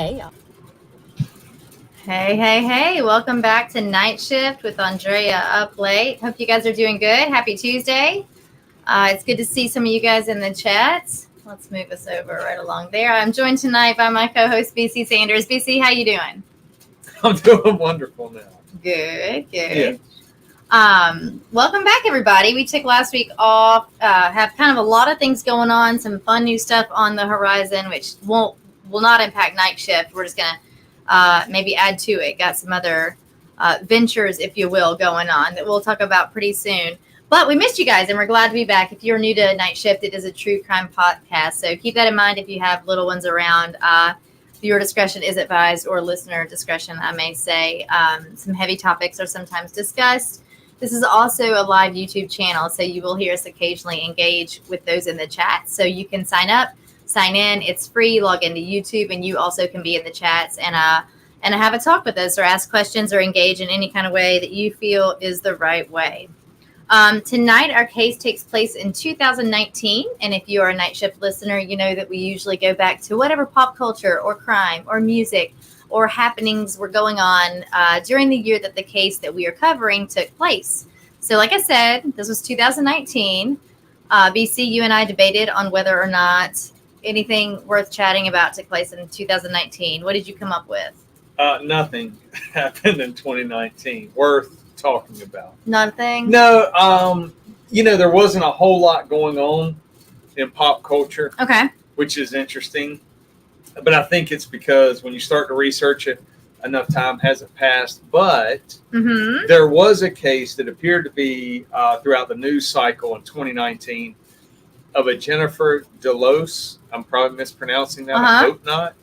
Hey, y'all. Hey. Welcome back to Night Shift with Andrea up late. Hope you guys are doing good. Happy Tuesday. It's good to see some of you guys in the chat. Let's move us over right along there. I'm joined tonight by my co-host, BC Sanders. BC, how you doing? I'm doing wonderful now. Good. Yeah. Welcome back, everybody. We took last week off, have kind of a lot of things going on, some fun new stuff on the horizon, which will not impact Night Shift. We're just going to maybe add to it. Got some other ventures, if you will, going on that we'll talk about pretty soon. But we missed you guys, and we're glad to be back. If you're new to Night Shift, it is a true crime podcast. So keep that in mind if you have little ones around. Viewer discretion is advised, or listener discretion, I may say. Some heavy topics are sometimes discussed. This is also a live YouTube channel, so you will hear us occasionally engage with those in the chat. So you can sign up, sign in. It's free. Log into YouTube, and you also can be in the chats and have a talk with us, or ask questions, or engage in any kind of way that you feel is the right way. Tonight, our case takes place in 2019, and if you are a Night Shift listener, you know that we usually go back to whatever pop culture or crime or music or happenings were going on during the year that the case that we are covering took place. So like I said, this was 2019. BC, you and I debated on whether or not anything worth chatting about took place in 2019. What did you come up with? Nothing happened in 2019 worth talking about. Nothing? No, there wasn't a whole lot going on in pop culture. Okay. Which is interesting. But I think it's because when you start to research it, enough time hasn't passed. But there was a case that appeared to be throughout the news cycle in 2019 of a Jennifer Delos. I'm probably mispronouncing that. I hope not.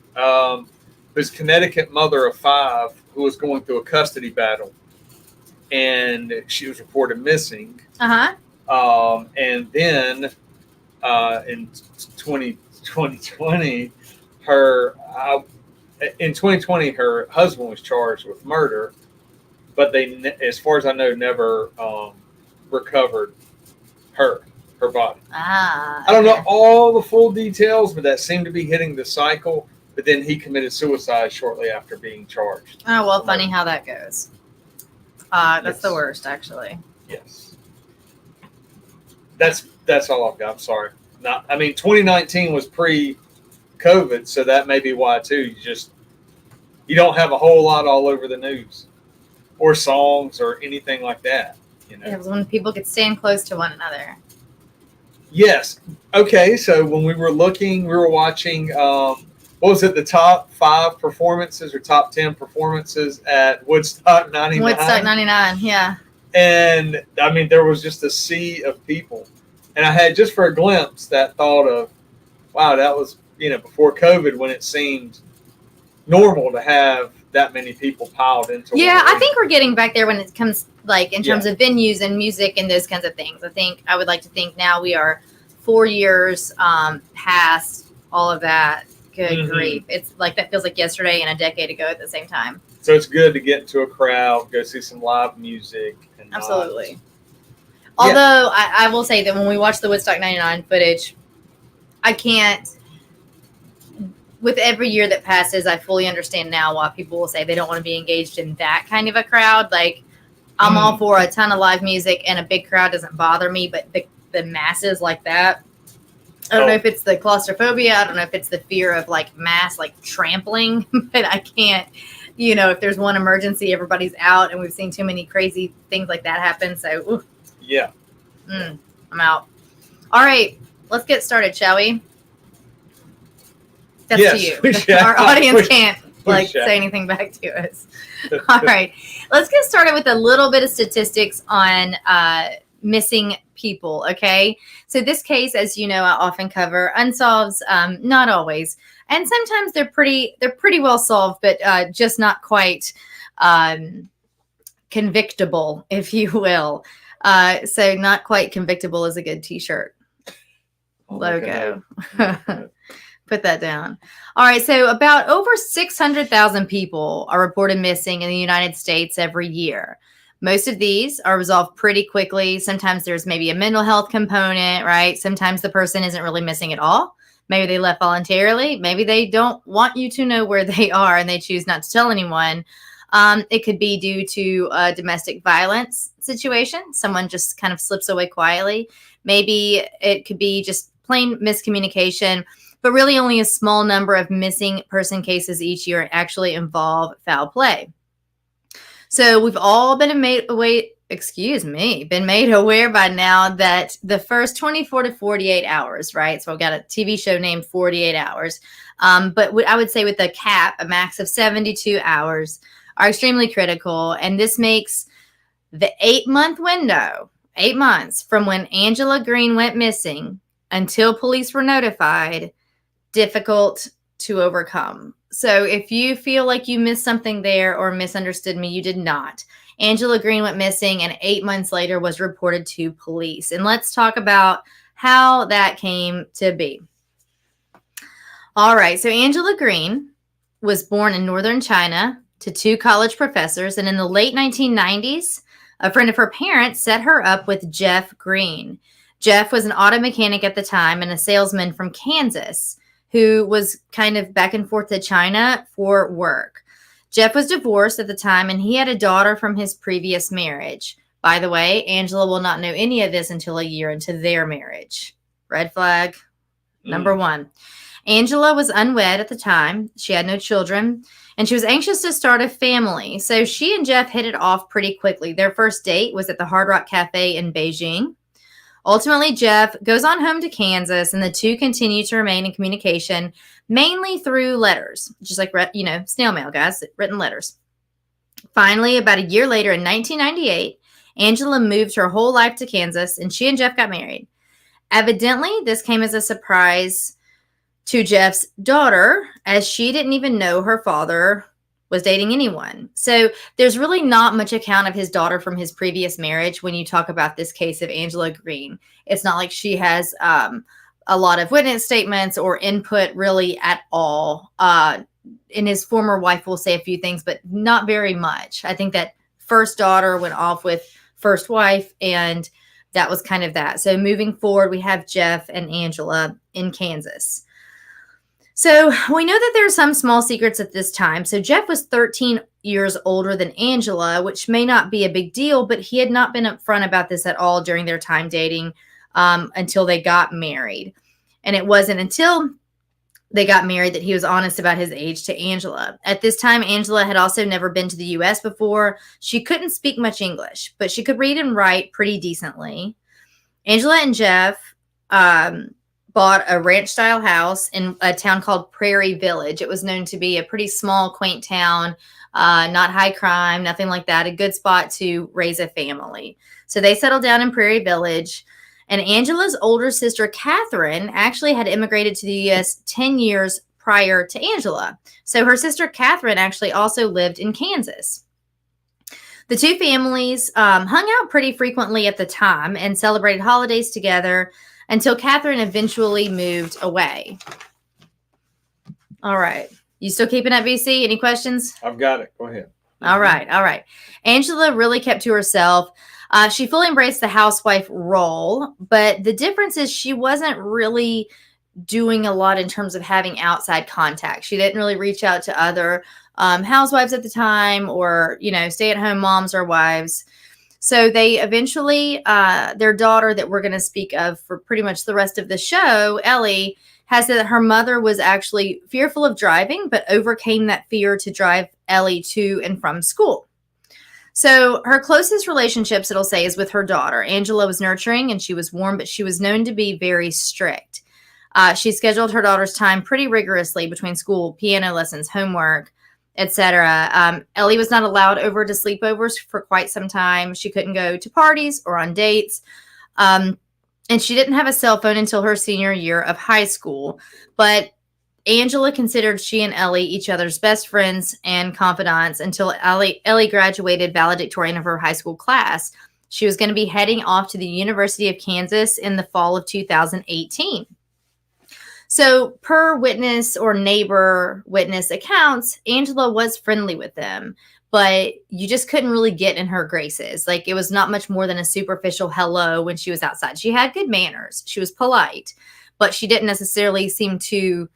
Was Connecticut mother of 5 who was going through a custody battle, and she was reported missing. And then in 2020, her husband was charged with murder, but they, as far as I know, never recovered her body. I don't know all the full details, but that seemed to be hitting the cycle. But then he committed suicide shortly after being charged. Oh, well, funny how that goes. That's Yes. the worst, actually. Yes. That's all I've got. I'm sorry. 2019 was pre-COVID, so that may be why too. You don't have a whole lot all over the news, or songs, or anything like that. It was when people could stand close to one another. Yes. Okay. So when we were watching. What was it? The top 5 performances or top 10 performances at Woodstock 99? Woodstock 99, yeah. And there was just a sea of people. And I had just for a glimpse that thought of, wow, that was, before COVID, when it seemed normal to have that many people piled into one I arena. think we're getting back there when it comes, in terms of venues and music and those kinds of things. I would like to think now we are 4 years past all of that. Good grief. It's like that feels like yesterday and a decade ago at the same time. So it's good to get into a crowd, go see some live music. And absolutely. Although I will say that when we watch the Woodstock 99 footage, I can't, with every year that passes, I fully understand now why people will say they don't want to be engaged in that kind of a crowd. Like, I'm all for a ton of live music, and a big crowd doesn't bother me, but the masses like that, I don't know if it's the claustrophobia. I don't know if it's the fear of mass trampling, but I can't, if there's one emergency, everybody's out, and we've seen too many crazy things like that happen. So, I'm out. All right, let's get started, shall we? That's to you. Our audience can't say anything back to us. All right, let's get started with a little bit of statistics on missing people. Okay, so this case, as you know, I often cover unsolved, not always, and sometimes they're pretty well solved, but just not quite convictable, if you will. So not quite convictable is a good t-shirt logo. Put that down. All right, so about over 600,000 people are reported missing in the United States every year. Most of these are resolved pretty quickly. Sometimes there's maybe a mental health component, right? Sometimes the person isn't really missing at all. Maybe they left voluntarily. Maybe they don't want you to know where they are and they choose not to tell anyone. It could be due to a domestic violence situation. Someone just kind of slips away quietly. Maybe it could be just plain miscommunication, but really only a small number of missing person cases each year actually involve foul play. So we've all been made aware by now that the first 24 to 48 hours, right? So I've got a TV show named 48 Hours. But I would say with a cap, a max of 72 hours, are extremely critical. And this makes the 8-month window, 8 months from when Angela Green went missing until police were notified, difficult to overcome. So if you feel like you missed something there or misunderstood me, you did not. Angela Green went missing and 8 months later was reported to police. And let's talk about how that came to be. All right. So Angela Green was born in northern China to 2 college professors. And in the late 1990s, a friend of her parents set her up with Geoff Green. Geoff was an auto mechanic at the time and a salesman from Kansas who was kind of back and forth to China for work. Geoff was divorced at the time, and he had a daughter from his previous marriage. By the way, Angela will not know any of this until a year into their marriage. Red flag number 1. Angela was unwed at the time. She had no children, and she was anxious to start a family. So she and Geoff hit it off pretty quickly. Their first date was at the Hard Rock Cafe in Beijing. Ultimately, Geoff goes on home to Kansas, and the two continue to remain in communication, mainly through letters, just like, snail mail, guys, written letters. Finally, about a year later in 1998, Angela moved her whole life to Kansas, and she and Geoff got married. Evidently, this came as a surprise to Geoff's daughter, as she didn't even know her father was dating anyone. So there's really not much account of his daughter from his previous marriage when you talk about this case of Angela Green. It's not like she has a lot of witness statements or input really at all. And his former wife will say a few things, but not very much. I think that first daughter went off with first wife, and that was kind of that. So moving forward, we have Geoff and Angela in Kansas. So we know that there are some small secrets at this time. So Geoff was 13 years older than Angela, which may not be a big deal, but he had not been upfront about this at all during their time dating until they got married. And it wasn't until they got married that he was honest about his age to Angela. At this time, Angela had also never been to the U.S. before. She couldn't speak much English, but she could read and write pretty decently. Angela and Geoff bought a ranch-style house in a town called Prairie Village. It was known to be a pretty small, quaint town, not high crime, nothing like that, a good spot to raise a family. So they settled down in Prairie Village, and Angela's older sister, Catherine, actually had immigrated to the U.S. 10 years prior to Angela. So her sister, Catherine, actually also lived in Kansas. The two families hung out pretty frequently at the time and celebrated holidays together until Catherine eventually moved away. All right. You still keeping up, BC? Any questions? I've got it. Go ahead. All right. Angela really kept to herself. She fully embraced the housewife role, but the difference is she wasn't really doing a lot in terms of having outside contact. She didn't really reach out to other housewives at the time, or, stay-at-home moms or wives. So they eventually, their daughter that we're going to speak of for pretty much the rest of the show, Ellie, has said that her mother was actually fearful of driving, but overcame that fear to drive Ellie to and from school. So her closest relationships, it'll say, is with her daughter. Angela was nurturing and she was warm, but she was known to be very strict. She scheduled her daughter's time pretty rigorously between school, piano lessons, homework, etc. Ellie was not allowed over to sleepovers for quite some time. She couldn't go to parties or on dates. And she didn't have a cell phone until her senior year of high school. But Angela considered she and Ellie each other's best friends and confidants until Ellie graduated valedictorian of her high school class. She was going to be heading off to the University of Kansas in the fall of 2018. So per witness or neighbor witness accounts, Angela was friendly with them, but you just couldn't really get in her graces. Like, it was not much more than a superficial hello when she was outside. She had good manners. She was polite, but she didn't necessarily seem to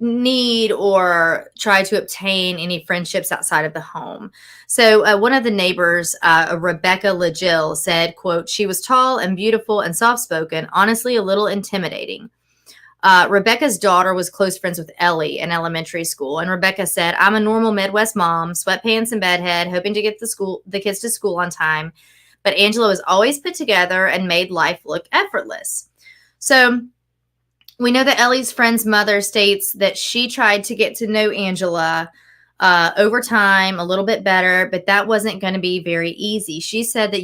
need or try to obtain any friendships outside of the home. So one of the neighbors, Rebecca LaGill, said, quote, "She was tall and beautiful and soft-spoken, honestly a little intimidating." Rebecca's daughter was close friends with Ellie in elementary school. And Rebecca said, "I'm a normal Midwest mom, sweatpants and bedhead, hoping to get the kids to school on time. But Angela was always put together and made life look effortless." So we know that Ellie's friend's mother states that she tried to get to know Angela over time a little bit better, but that wasn't going to be very easy. She said that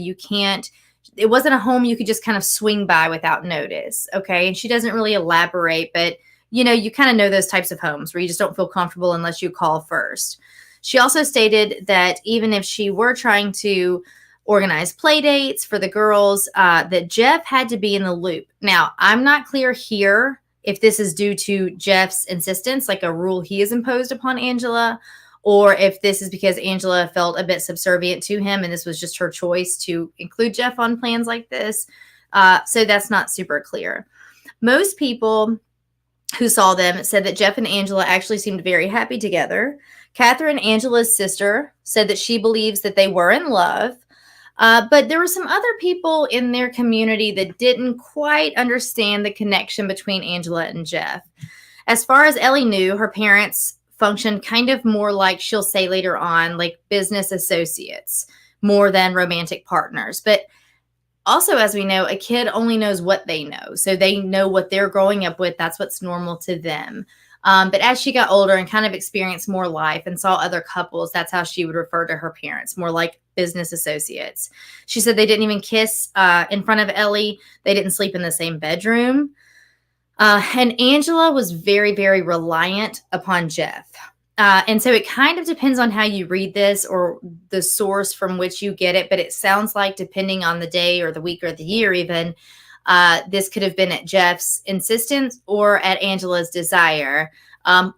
it wasn't a home you could just kind of swing by without notice. Okay. And she doesn't really elaborate, but you kind of know those types of homes where you just don't feel comfortable unless you call first. She also stated that even if she were trying to organize play dates for the girls, that Geoff had to be in the loop. Now, I'm not clear here if this is due to Geoff's insistence, like a rule he has imposed upon Angela, or if this is because Angela felt a bit subservient to him and this was just her choice to include Geoff on plans like this. So that's not super clear. Most people who saw them said that Geoff and Angela actually seemed very happy together. Catherine, Angela's sister, said that she believes that they were in love. But there were some other people in their community that didn't quite understand the connection between Angela and Geoff. As far as Ellie knew, her parents functioned kind of more like, she'll say later on, like business associates more than romantic partners. But also, as we know, a kid only knows what they know. So they know what they're growing up with. That's what's normal to them. But as she got older and kind of experienced more life and saw other couples, that's how she would refer to her parents, more like business associates. She said they didn't even kiss in front of Ellie. They didn't sleep in the same bedroom. And Angela was very, very reliant upon Geoff. And so it kind of depends on how you read this or the source from which you get it. But it sounds like, depending on the day or the week or the year even, this could have been at Geoff's insistence or at Angela's desire,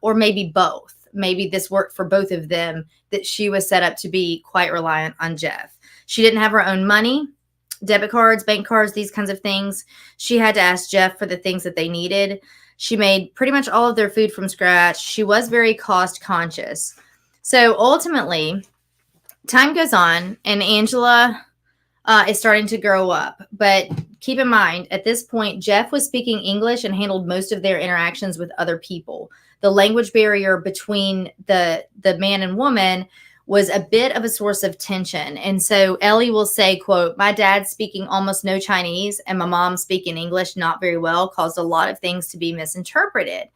or maybe both. Maybe this worked for both of them, that she was set up to be quite reliant on Geoff. She didn't have her own money, debit cards, bank cards, these kinds of things. She had to ask Geoff for the things that they needed. She made pretty much all of their food from scratch. She was very cost conscious. So ultimately, time goes on and Angela is starting to grow up. But keep in mind, at this point, Geoff was speaking English and handled most of their interactions with other people. The language barrier between the man and woman was a bit of a source of tension. And so Ellie will say, quote, "My dad speaking almost no Chinese and my mom speaking English not very well caused a lot of things to be misinterpreted,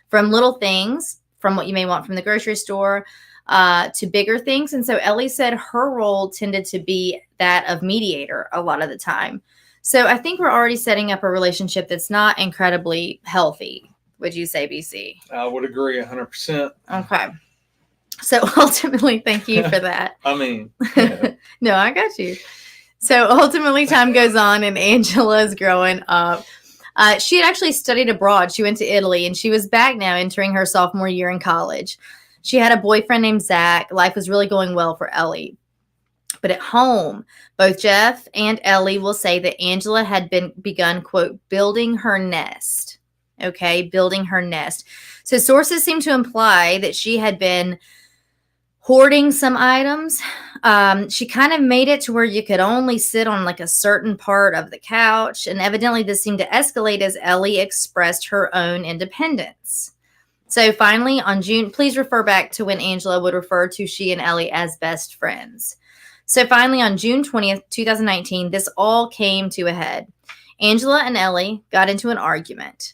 from little things, from what you may want from the grocery store, to bigger things." And so Ellie said her role tended to be that of mediator a lot of the time. So I think we're already setting up a relationship that's not incredibly healthy. Would you say, BC? I would agree 100%. Okay. So ultimately, thank you for that. I mean, yeah. No, I got you. So ultimately, time goes on and Angela's growing up. She had actually studied abroad. She went to Italy and she was back now entering her sophomore year in college. She had a boyfriend named Zach. Life was really going well for Ellie. But at home, both Geoff and Ellie will say that Angela had begun, quote, "building her nest." Okay, building her nest. So sources seem to imply that she had been hoarding some items. She kind of made it to where you could only sit on like a certain part of the couch. And evidently this seemed to escalate as Ellie expressed her own independence. So finally on June, please refer back to when Angela would refer to she and Ellie as best friends. So finally on June 20th, 2019, this all came to a head. Angela and Ellie got into an argument.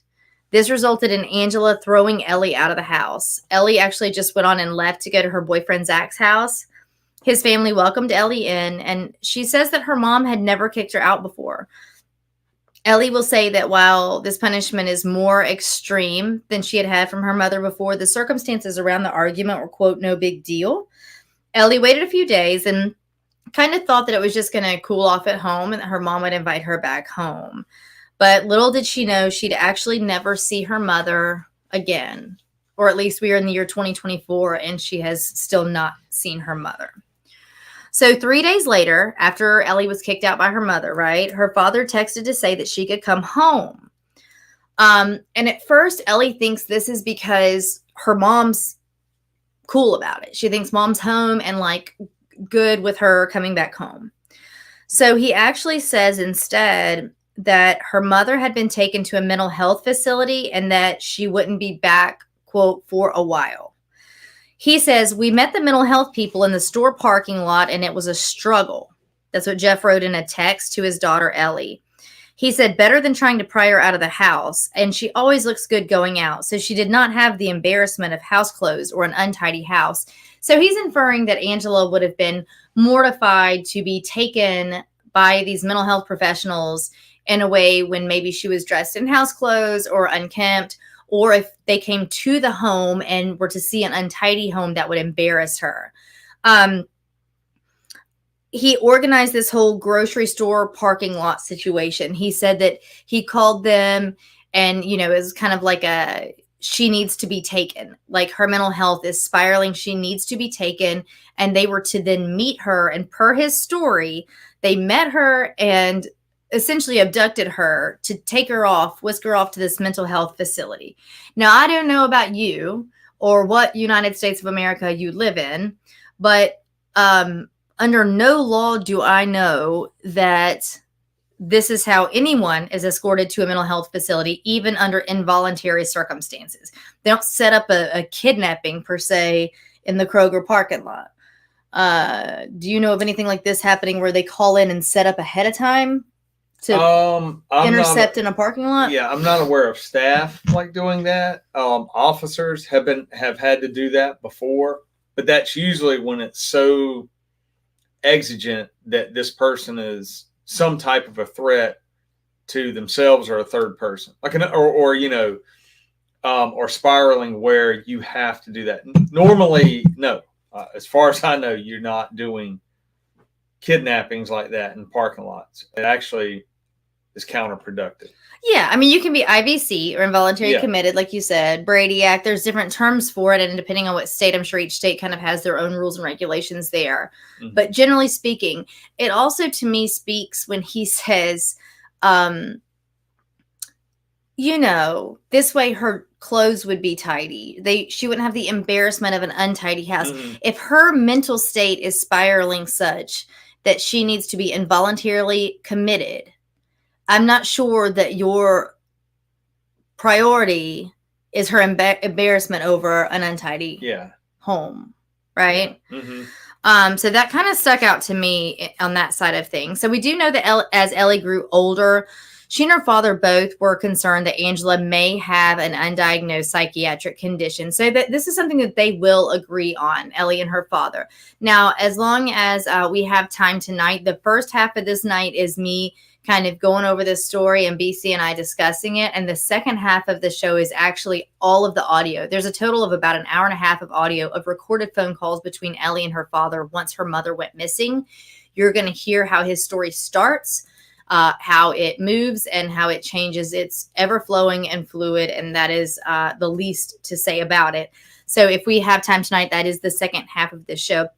This resulted in Angela throwing Ellie out of the house. Ellie actually just went on and left to go to her boyfriend Zach's house. His family welcomed Ellie in, and she says that her mom had never kicked her out before. Ellie will say that while this punishment is more extreme than she had had from her mother before, the circumstances around the argument were, quote, "no big deal." Ellie waited a few days and kind of thought that it was just going to cool off at home and that her mom would invite her back home. But little did she know she'd actually never see her mother again. Or at least we are in the year 2024 and she has still not seen her mother. So 3 days later, after Ellie was kicked out by her mother, right, her father texted to say that she could come home. And at first, Ellie thinks this is because her mom's cool about it. She thinks mom's home and like good with her coming back home. So he actually says instead that her mother had been taken to a mental health facility and that she wouldn't be back, quote, for a while. He says, we met the mental health people in the store parking lot and it was a struggle. That's what Geoff wrote in a text to his daughter, Ellie. He said, better than trying to pry her out of the house, and she always looks good going out, so she did not have the embarrassment of house clothes or an untidy house. So he's inferring that Angela would have been mortified to be taken by these mental health professionals in a way when maybe she was dressed in house clothes or unkempt, or if they came to the home and were to see an untidy home that would embarrass her. He organized this whole grocery store parking lot situation. He said that he called them and, it was kind of like she needs to be taken. Like her mental health is spiraling. She needs to be taken. And they were to then meet her. And per his story, they met her and essentially abducted her to whisk her off to this mental health facility. Now, I don't know about you or what United States of America you live in, but, under no law do I know that this is how anyone is escorted to a mental health facility, even under involuntary circumstances. They don't set up a kidnapping, per se, in the Kroger parking lot. Do you know of anything like this happening where they call in and set up ahead of time to intercept in a parking lot? Yeah, I'm not aware of staff like doing that. Officers have had to do that before, but that's usually when it's so exigent that this person is some type of a threat to themselves or a third person, like or spiraling where you have to do that. Normally, no. As far as I know, you're not doing kidnappings like that in parking lots. It actually is counterproductive. Yeah, I mean, you can be IVC or involuntary committed, like you said, Brady Act. There's different terms for it, and depending on what state, I'm sure each state kind of has their own rules and regulations there. Mm-hmm. But generally speaking, it also to me speaks when he says, this way her clothes would be tidy. She wouldn't have the embarrassment of an untidy house. Mm-hmm. If her mental state is spiraling such that she needs to be involuntarily committed, I'm not sure that your priority is her embarrassment over an untidy home, right? Yeah. Mm-hmm. So that kind of stuck out to me on that side of things. So we do know that as Ellie grew older, she and her father both were concerned that Angela may have an undiagnosed psychiatric condition. So that this is something that they will agree on, Ellie and her father. Now, as long as we have time tonight, the first half of this night is me kind of going over this story and BC and I discussing it. And the second half of the show is actually all of the audio. There's a total of about an hour and a half of audio of recorded phone calls between Ellie and her father once her mother went missing. You're going to hear how his story starts, how it moves, and how it changes. It's ever-flowing and fluid, and that is the least to say about it. So if we have time tonight, that is the second half of the show.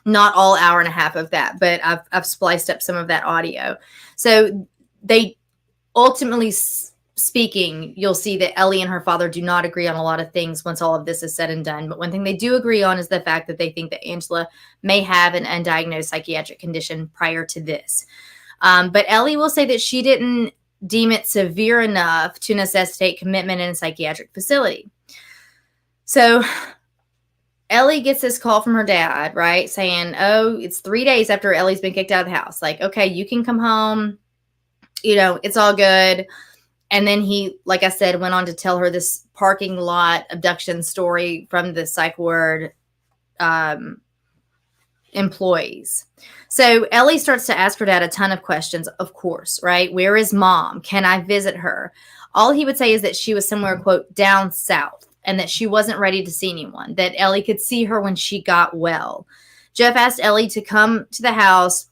Not all hour and a half of that, but I've spliced up some of that audio. So they ultimately speaking, you'll see that Ellie and her father do not agree on a lot of things once all of this is said and done. But one thing they do agree on is the fact that they think that Angela may have an undiagnosed psychiatric condition prior to this. But Ellie will say that she didn't deem it severe enough to necessitate commitment in a psychiatric facility. So Ellie gets this call from her dad, right? Saying, it's 3 days after Ellie's been kicked out of the house. Like, okay, you can come home. It's all good. And then he, like I said, went on to tell her this parking lot abduction story from the psych ward employees. So Ellie starts to ask her dad a ton of questions, of course, right? Where is mom? Can I visit her? All he would say is that she was somewhere, quote, down south, and that she wasn't ready to see anyone, that Ellie could see her when she got well. Geoff asked Ellie to come to the house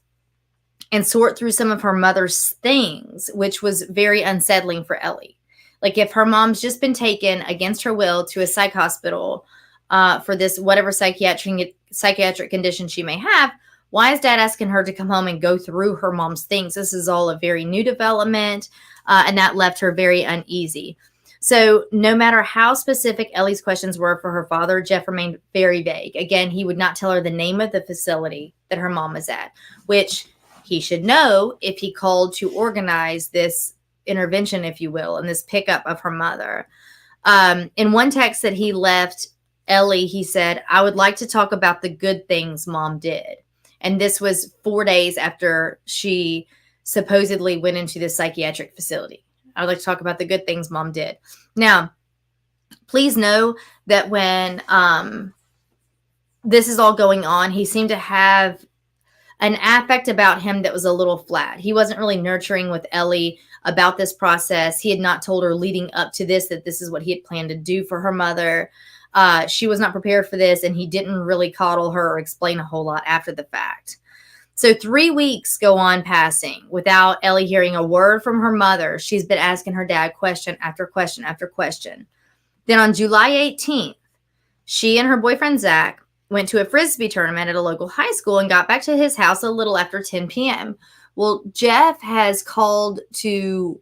and sort through some of her mother's things, which was very unsettling for Ellie. Like if her mom's just been taken against her will to a psych hospital for this whatever psychiatric condition she may have, why is dad asking her to come home and go through her mom's things? This is all a very new development. and that left her very uneasy. So no matter how specific Ellie's questions were for her father, Geoff remained very vague. Again, he would not tell her the name of the facility that her mom was at, which he should know if he called to organize this intervention, if you will, and this pickup of her mother. In one text that he left Ellie, he said, "I would like to talk about the good things Mom did." And this was 4 days after she supposedly went into this psychiatric facility. "I would like to talk about the good things Mom did." Now, please know that when this is all going on, he seemed to have an affect about him that was a little flat. He wasn't really nurturing with Ellie about this process. He had not told her leading up to this that this is what he had planned to do for her mother. She was not prepared for this, and he didn't really coddle her or explain a whole lot after the fact. So 3 weeks go on passing without Ellie hearing a word from her mother. She's been asking her dad question after question after question. Then on July 18th, she and her boyfriend Zach went to a Frisbee tournament at a local high school and got back to his house a little after 10 p.m. Well, Geoff has called to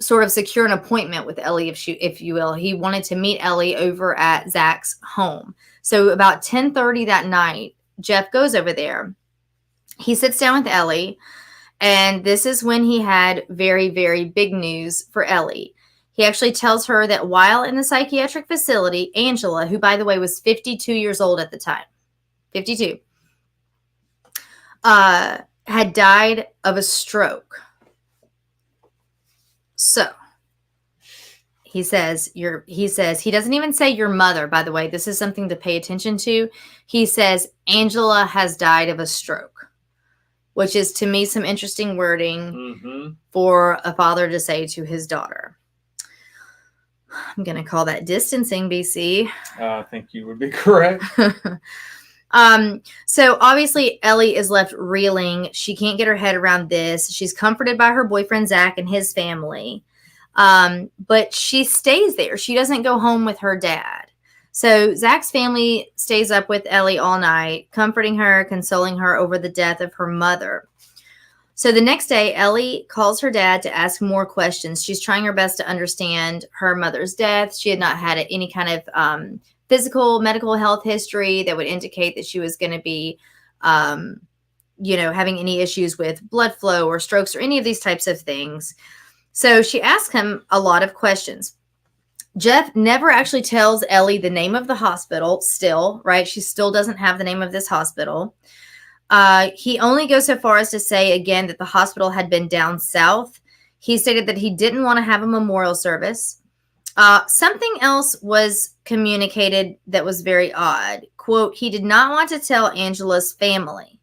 sort of secure an appointment with Ellie, if you will. He wanted to meet Ellie over at Zach's home. So about 10:30 that night, Geoff goes over there. He sits down with Ellie, and this is when he had very, very big news for Ellie. He actually tells her that while in the psychiatric facility, Angela, who, by the way, was 52 years old at the time, 52, had died of a stroke. So he says, he doesn't even say your mother, by the way. This is something to pay attention to. He says, Angela has died of a stroke, which is, to me, some interesting wording for a father to say to his daughter. I'm going to call that distancing, BC. I think you would be correct. So obviously Ellie is left reeling. She can't get her head around this. She's comforted by her boyfriend, Zach, and his family. But she stays there. She doesn't go home with her dad. So Zach's family stays up with Ellie all night, comforting her, consoling her over the death of her mother. So the next day, Ellie calls her dad to ask more questions. She's trying her best to understand her mother's death. She had not had any kind of physical, medical health history that would indicate that she was going to be, having any issues with blood flow or strokes or any of these types of things. So she asks him a lot of questions. Geoff never actually tells Ellie the name of the hospital still, right? She still doesn't have the name of this hospital. He only goes so far as to say, again, that the hospital had been down south. He stated that he didn't want to have a memorial service. Something else was communicated that was very odd. Quote, he did not want to tell Angela's family.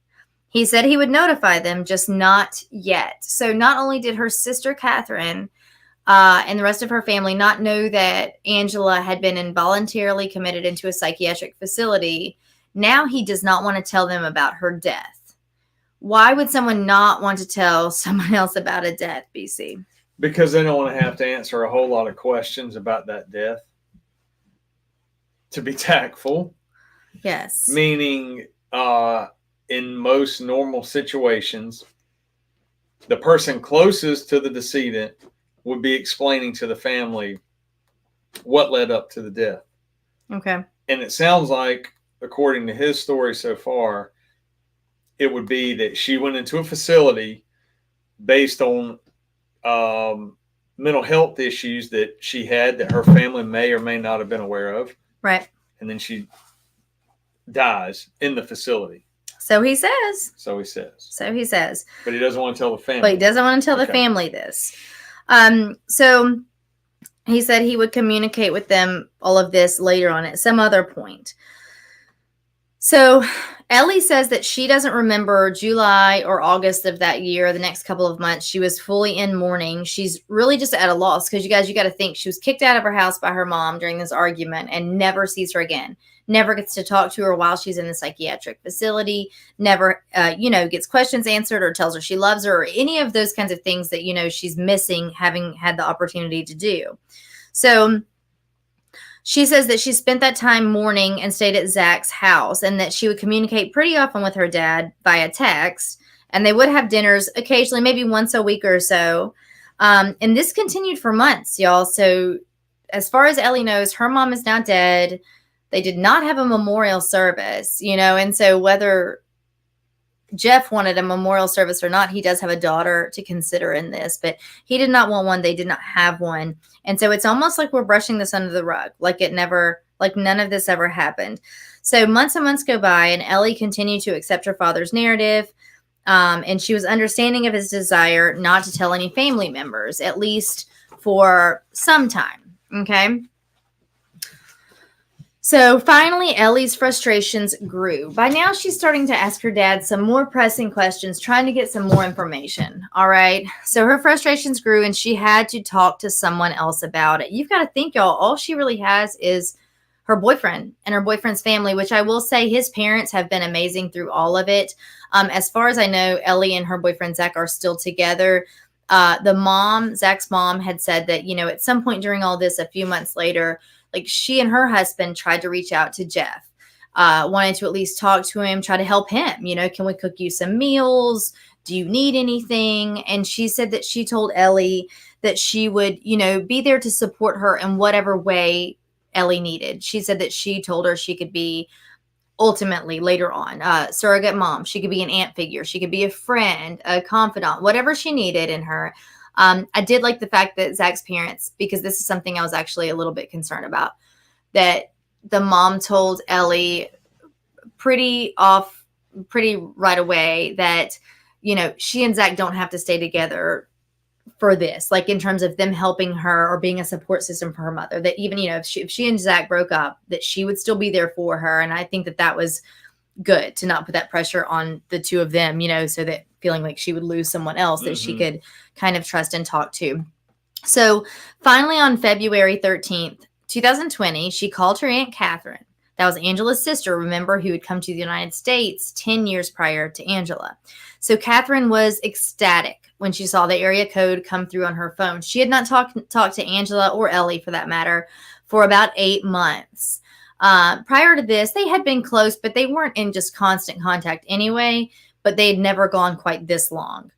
He said he would notify them, just not yet. So not only did her sister, Catherine, and the rest of her family not know that Angela had been involuntarily committed into a psychiatric facility, now he does not want to tell them about her death. Why would someone not want to tell someone else about a death, BC? Because they don't want to have to answer a whole lot of questions about that death. To be tactful. Yes. Meaning, in most normal situations, the person closest to the decedent would be explaining to the family what led up to the death. Okay. And it sounds like, according to his story so far, it would be that she went into a facility based on mental health issues that she had that her family may or may not have been aware of. Right. And then she dies in the facility. So he says. So he says. But he doesn't want to tell the family. But he doesn't want to tell the family this. So he said he would communicate with them all of this later on at some other point. So Ellie says that she doesn't remember July or August of that year, the next couple of months. She was fully in mourning. She's really just at a loss because you got to think she was kicked out of her house by her mom during this argument and never sees her again. Never gets to talk to her while she's in the psychiatric facility. Never, gets questions answered or tells her she loves her or any of those kinds of things that, she's missing having had the opportunity to do. So she says that she spent that time mourning and stayed at Zach's house and that she would communicate pretty often with her dad via text, and they would have dinners occasionally, maybe once a week or so. And this continued for months, y'all. So as far as Ellie knows, her mom is now dead. They did not have a memorial service, and so whether Geoff wanted a memorial service or not, he does have a daughter to consider in this, but he did not want one. They did not have one. And so it's almost like we're brushing this under the rug, like none of this ever happened. So months and months go by, and Ellie continued to accept her father's narrative. And she was understanding of his desire not to tell any family members, at least for some time. Okay. So finally, Ellie's frustrations grew. By now, she's starting to ask her dad some more pressing questions, trying to get some more information. All right. So her frustrations grew, and she had to talk to someone else about it. You've got to think, y'all, all she really has is her boyfriend and her boyfriend's family, which I will say his parents have been amazing through all of it. As far as I know, Ellie and her boyfriend, Zach, are still together. Zach's mom had said that, at some point during all this, a few months later, like she and her husband tried to reach out to Geoff, wanted to at least talk to him, try to help him. Can we cook you some meals? Do you need anything? And she said that she told Ellie that she would, be there to support her in whatever way Ellie needed. She said that she told her she could be ultimately later on surrogate mom. She could be an aunt figure. She could be a friend, a confidant, whatever she needed in her. I did like the fact that Zach's parents, because this is something I was actually a little bit concerned about, that the mom told Ellie pretty right away that, she and Zach don't have to stay together for this, like in terms of them helping her or being a support system for her mother, that even, if she and Zach broke up, that she would still be there for her. And I think that was good to not put that pressure on the two of them, so that feeling like she would lose someone else that she could kind of trust and talk to. So finally on February 13th, 2020, she called her Aunt Catherine. That was Angela's sister, remember, who had come to the United States 10 years prior to Angela. So Catherine was ecstatic when she saw the area code come through on her phone. She had not talked to Angela or Ellie, for that matter, for about 8 months. Prior to this, they had been close, but they weren't in just constant contact anyway, but they had never gone quite this long.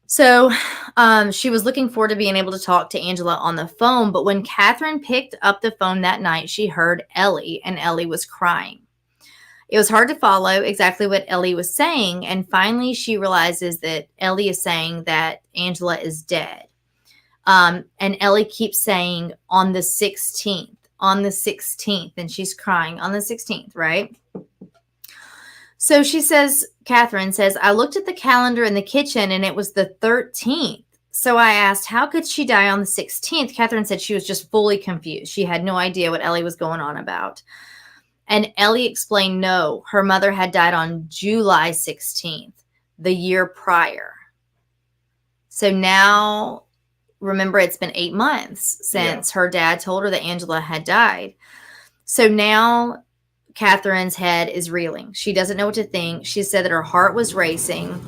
So she was looking forward to being able to talk to Angela on the phone. But when Catherine picked up the phone that night, she heard Ellie, and Ellie was crying. It was hard to follow exactly what Ellie was saying. And finally, she realizes that Ellie is saying that Angela is dead. And Ellie keeps saying on the 16th, on the 16th. And she's crying on the 16th, right? So she says, Catherine says, I looked at the calendar in the kitchen and it was the 13th. So I asked, how could she die on the 16th? Catherine said she was just fully confused. She had no idea what Ellie was going on about. And Ellie explained, no, her mother had died on July 16th, the year prior. So now, remember, it's been 8 months since her dad told her that Angela had died. So now Catherine's head is reeling. She doesn't know what to think. She said that her heart was racing.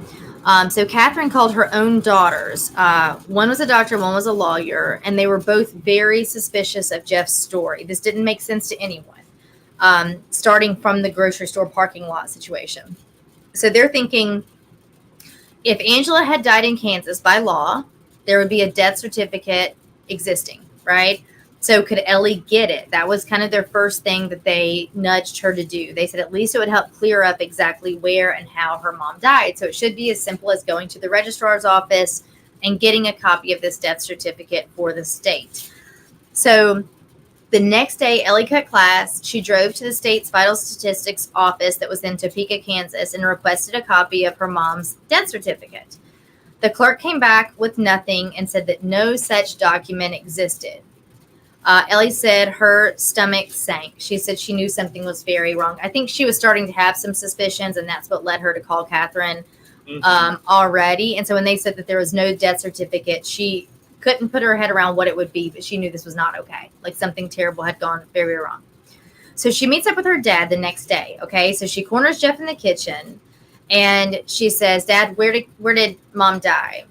So Catherine called her own daughters. One was a doctor, one was a lawyer, and they were both very suspicious of Geoff's story. This didn't make sense to anyone, starting from the grocery store parking lot situation. So they're thinking, if Angela had died in Kansas by law, there would be a death certificate existing, right? So could Ellie get it? That was kind of their first thing that they nudged her to do. They said at least it would help clear up exactly where and how her mom died. So it should be as simple as going to the registrar's office and getting a copy of this death certificate for the state. So the next day, Ellie cut class. She drove to the state's vital statistics office that was in Topeka, Kansas, and requested a copy of her mom's death certificate. The clerk came back with nothing and said that no such document existed. Ellie said her stomach sank. She said she knew something was very wrong. I think she was starting to have some suspicions, and that's what led her to call Catherine already. And so when they said that there was no death certificate, she couldn't put her head around what it would be, but she knew this was not okay. Like something terrible had gone very wrong. So she meets up with her dad the next day. Okay, so she corners Geoff in the kitchen, and she says, "Dad, where did Mom die?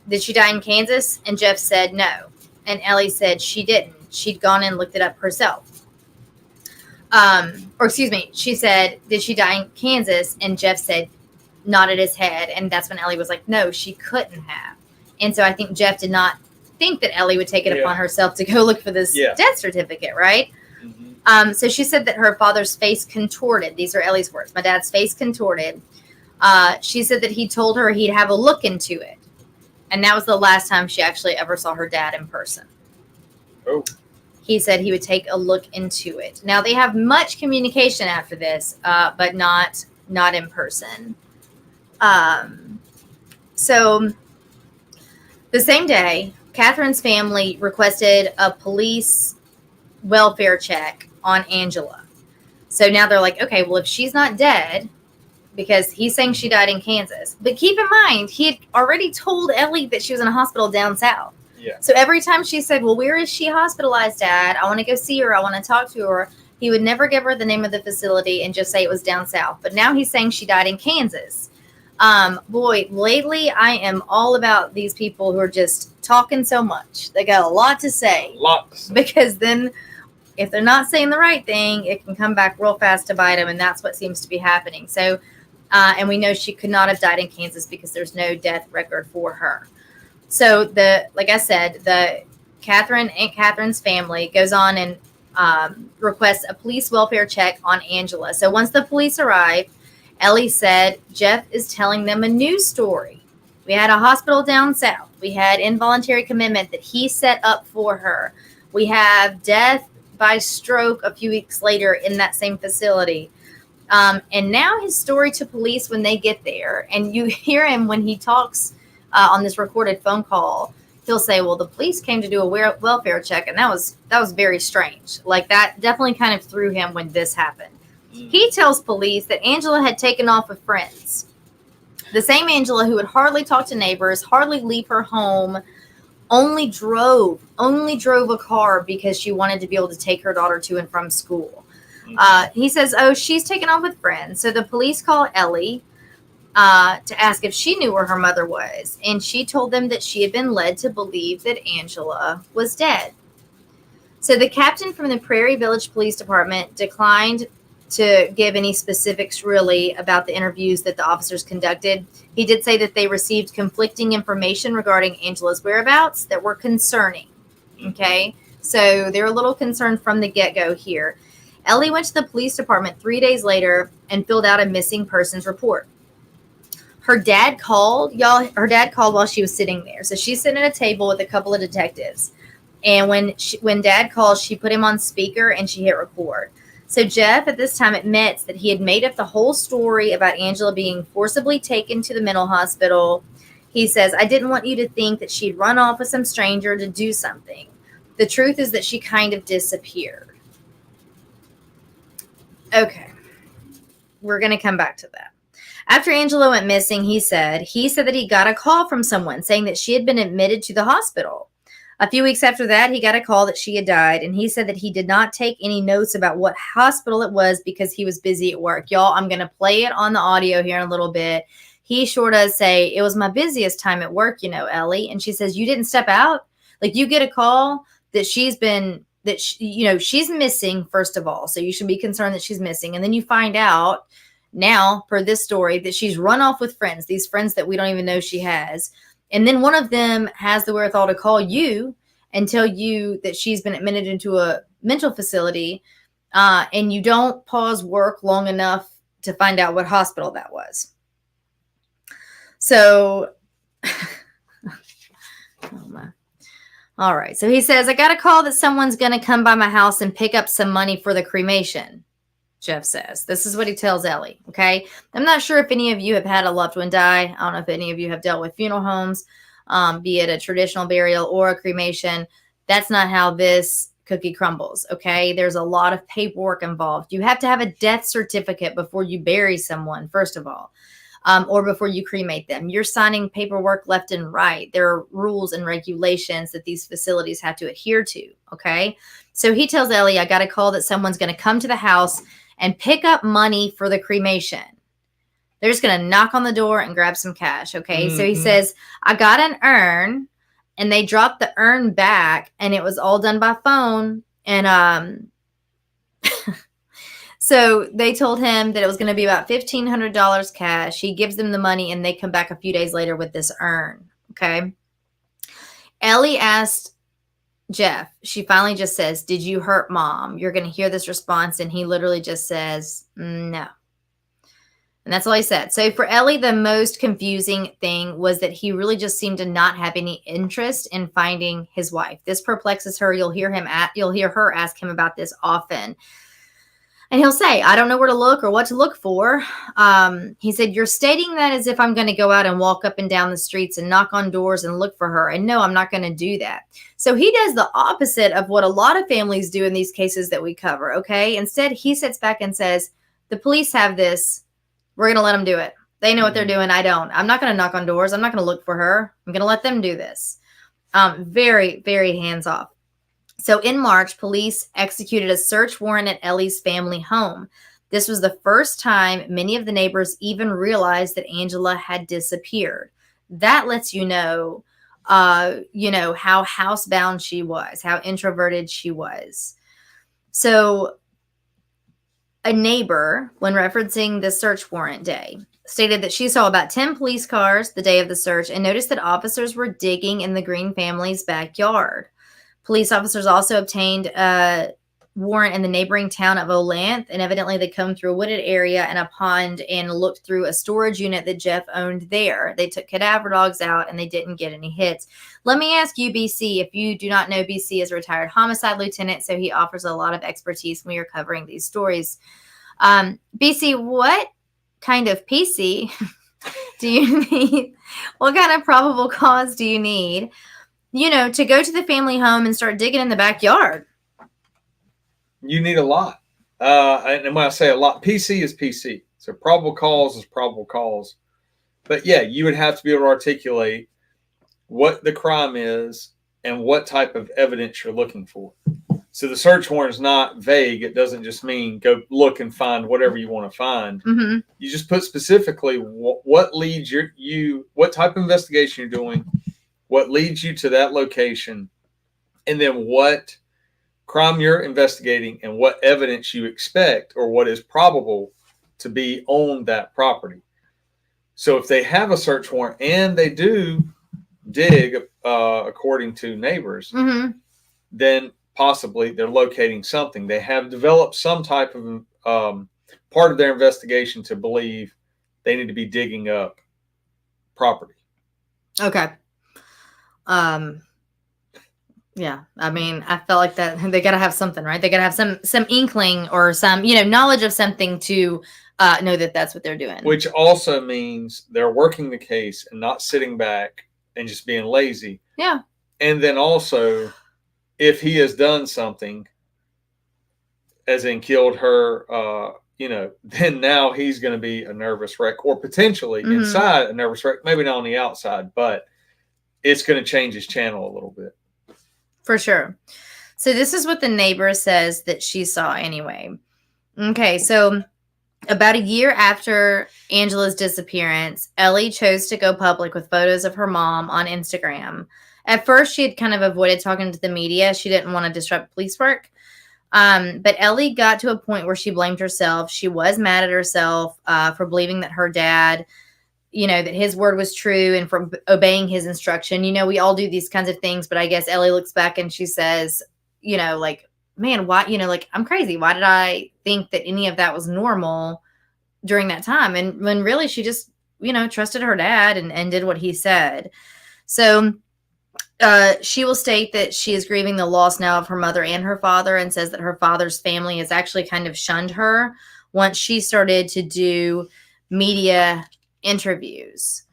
Did she die in Kansas?" And Geoff said no. And Ellie said she didn't. She'd gone and looked it up herself. She said, did she die in Kansas? And Geoff said, nodded his head. And that's when Ellie was like, no, she couldn't have. And so I think Geoff did not think that Ellie would take it upon herself to go look for this death certificate, right? Mm-hmm. So she said that her father's face contorted. These are Ellie's words. My dad's face contorted. She said that he told her he'd have a look into it. And that was the last time she actually ever saw her dad in person. Oh. He said he would take a look into it. Now, they have much communication after this, but not in person. So the same day, Catherine's family requested a police welfare check on Angela. So now they're like, okay, well, if she's not dead, because he's saying she died in Kansas. But keep in mind, he had already told Ellie that she was in a hospital down south. Yeah. So every time she said, well, where is she hospitalized, Dad? I want to go see her. I want to talk to her. He would never give her the name of the facility and just say it was down south. But now he's saying she died in Kansas. Boy, lately I am all about these people who are just talking so much. They got a lot to say. Because then if they're not saying the right thing, it can come back real fast to bite them. And that's what seems to be happening. So, and we know she could not have died in Kansas because there's no death record for her. So like I said, Aunt Catherine's family goes on and requests a police welfare check on Angela. So once the police arrived, Ellie said, Geoff is telling them a new story. We had a hospital down south. We had involuntary commitment that he set up for her. We have death by stroke a few weeks later in that same facility. And now his story to police when they get there, and you hear him when he talks on this recorded phone call, he'll say, well, the police came to do a welfare check, and that was very strange. Like, that definitely kind of threw him when this happened. He tells police that Angela had taken off with friends. The same Angela who would hardly talk to neighbors, hardly leave her home, only drove a car because she wanted to be able to take her daughter to and from school. He says, oh, she's taken off with friends. So the police call Ellie to ask if she knew where her mother was. And she told them that she had been led to believe that Angela was dead. So the captain from the Prairie Village Police Department declined to give any specifics really about the interviews that the officers conducted. He did say that they received conflicting information regarding Angela's whereabouts that were concerning. Okay, so they're a little concerned from the get-go here. Ellie went to the police department 3 days later and filled out a missing persons report. Her dad called, Her dad called while she was sitting there. So she's sitting at a table with a couple of detectives. And when Dad called, she put him on speaker and she hit record. So Geoff at this time admits that he had made up the whole story about Angela being forcibly taken to the mental hospital. He says, I didn't want you to think that she'd run off with some stranger to do something. The truth is that she kind of disappeared. Okay. We're going to come back to that. After Angela went missing, he said that he got a call from someone saying that she had been admitted to the hospital. A few weeks after that, he got a call that she had died, and he said that he did not take any notes about what hospital it was because he was busy at work. Y'all, I'm going to play it on the audio here in a little bit. He sure does say, it was my busiest time at work, Ellie. And she says, you didn't step out? Like, you get a call that she's missing, first of all. So you should be concerned that she's missing. And then you find out now, per this story, that she's run off with friends, these friends that we don't even know she has. And then one of them has the wherewithal to call you and tell you that she's been admitted into a mental facility, and you don't pause work long enough to find out what hospital that was. So, oh my. All right. So he says, I got a call that someone's going to come by my house and pick up some money for the cremation. Geoff says. This is what he tells Ellie, okay? I'm not sure if any of you have had a loved one die. I don't know if any of you have dealt with funeral homes, be it a traditional burial or a cremation. That's not how this cookie crumbles, okay? There's a lot of paperwork involved. You have to have a death certificate before you bury someone, first of all, or before you cremate them. You're signing paperwork left and right. There are rules and regulations that these facilities have to adhere to, okay? So he tells Ellie, I got a call that someone's going to come to the house and pick up money for the cremation. They're just going to knock on the door and grab some cash, okay? Mm-hmm. So he says, I got an urn, and they dropped the urn back, and it was all done by phone. And so they told him that it was going to be about $1,500 cash. He gives them the money, and they come back a few days later with this urn, okay? Ellie asked Geoff, she finally just says, "Did you hurt Mom?" You're going to hear this response, and he literally just says, "No." And that's all he said. So for Ellie, the most confusing thing was that he really just seemed to not have any interest in finding his wife. This perplexes her. You'll hear her ask him about this often. And he'll say, "I don't know where to look or what to look for." He said, "You're stating that as if I'm going to go out and walk up and down the streets and knock on doors and look for her. And no, I'm not going to do that." So he does the opposite of what a lot of families do in these cases that we cover, okay? Instead, he sits back and says, "The police have this. We're going to let them do it. They know what they're doing. I don't. I'm not going to knock on doors. I'm not going to look for her. I'm going to let them do this." Very, very hands-off. So in March, police executed a search warrant at Ellie's family home. This was the first time many of the neighbors even realized that Angela had disappeared. That lets you know, how housebound she was, how introverted she was. So a neighbor, when referencing the search warrant day, stated that she saw about 10 police cars the day of the search and noticed that officers were digging in the Green family's backyard. Police officers also obtained a warrant in the neighboring town of Olanth, and evidently they come through a wooded area and a pond and looked through a storage unit that Geoff owned there. They took cadaver dogs out and they didn't get any hits. Let me ask you, BC, if you do not know, BC is a retired homicide lieutenant, so he offers a lot of expertise when we are covering these stories. BC, what kind of PC do you need? What kind of probable cause do you need, to go to the family home and start digging in the backyard? You need a lot. And when I say a lot, PC is PC. So probable cause is probable cause. But yeah, you would have to be able to articulate what the crime is and what type of evidence you're looking for. So the search warrant is not vague. It doesn't just mean go look and find whatever you want to find. Mm-hmm. You just put specifically what leads you, what type of investigation you're doing, what leads you to that location, and then what crime you're investigating and what evidence you expect or what is probable to be on that property. So if they have a search warrant and they do dig according to neighbors, mm-hmm. then possibly they're locating something. They have developed some type of part of their investigation to believe they need to be digging up property. Okay. Yeah, I mean, I felt like that they got to have something, right? They got to have some inkling or some, knowledge of something to know that that's what they're doing. Which also means they're working the case and not sitting back and just being lazy. Yeah. And then also, if he has done something, as in killed her, then now he's going to be a nervous wreck, or potentially inside a nervous wreck, maybe not on the outside, but it's going to change his channel a little bit. For sure. So this is what the neighbor says that she saw anyway. Okay, so about a year after Angela's disappearance, Ellie chose to go public with photos of her mom on Instagram. At first, she had kind of avoided talking to the media. She didn't want to disrupt police work. But Ellie got to a point where she blamed herself. She was mad at herself for believing that her dad, that his word was true and for obeying his instruction. We all do these kinds of things, but I guess Ellie looks back and she says, man, why, I'm crazy. Why did I think that any of that was normal during that time? And when really she just, trusted her dad and did what he said. So she will state that she is grieving the loss now of her mother and her father, and says that her father's family has actually kind of shunned her once she started to do media interviews.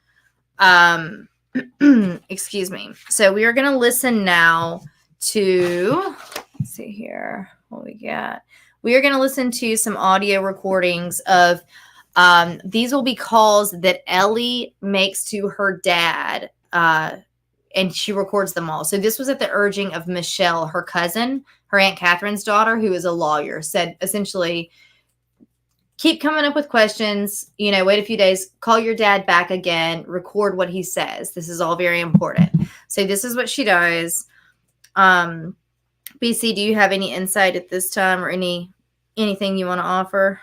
Excuse me. So we are going to listen now to, let's see here what we got. We are going to listen to some audio recordings of, these will be calls that Ellie makes to her dad, and she records them all. So this was at the urging of Michelle, her cousin, her Aunt Catherine's daughter, who is a lawyer, said essentially, keep coming up with questions, wait a few days, call your dad back again, record what he says. This is all very important. So this is what she does. BC, do you have any insight at this time or anything you want to offer?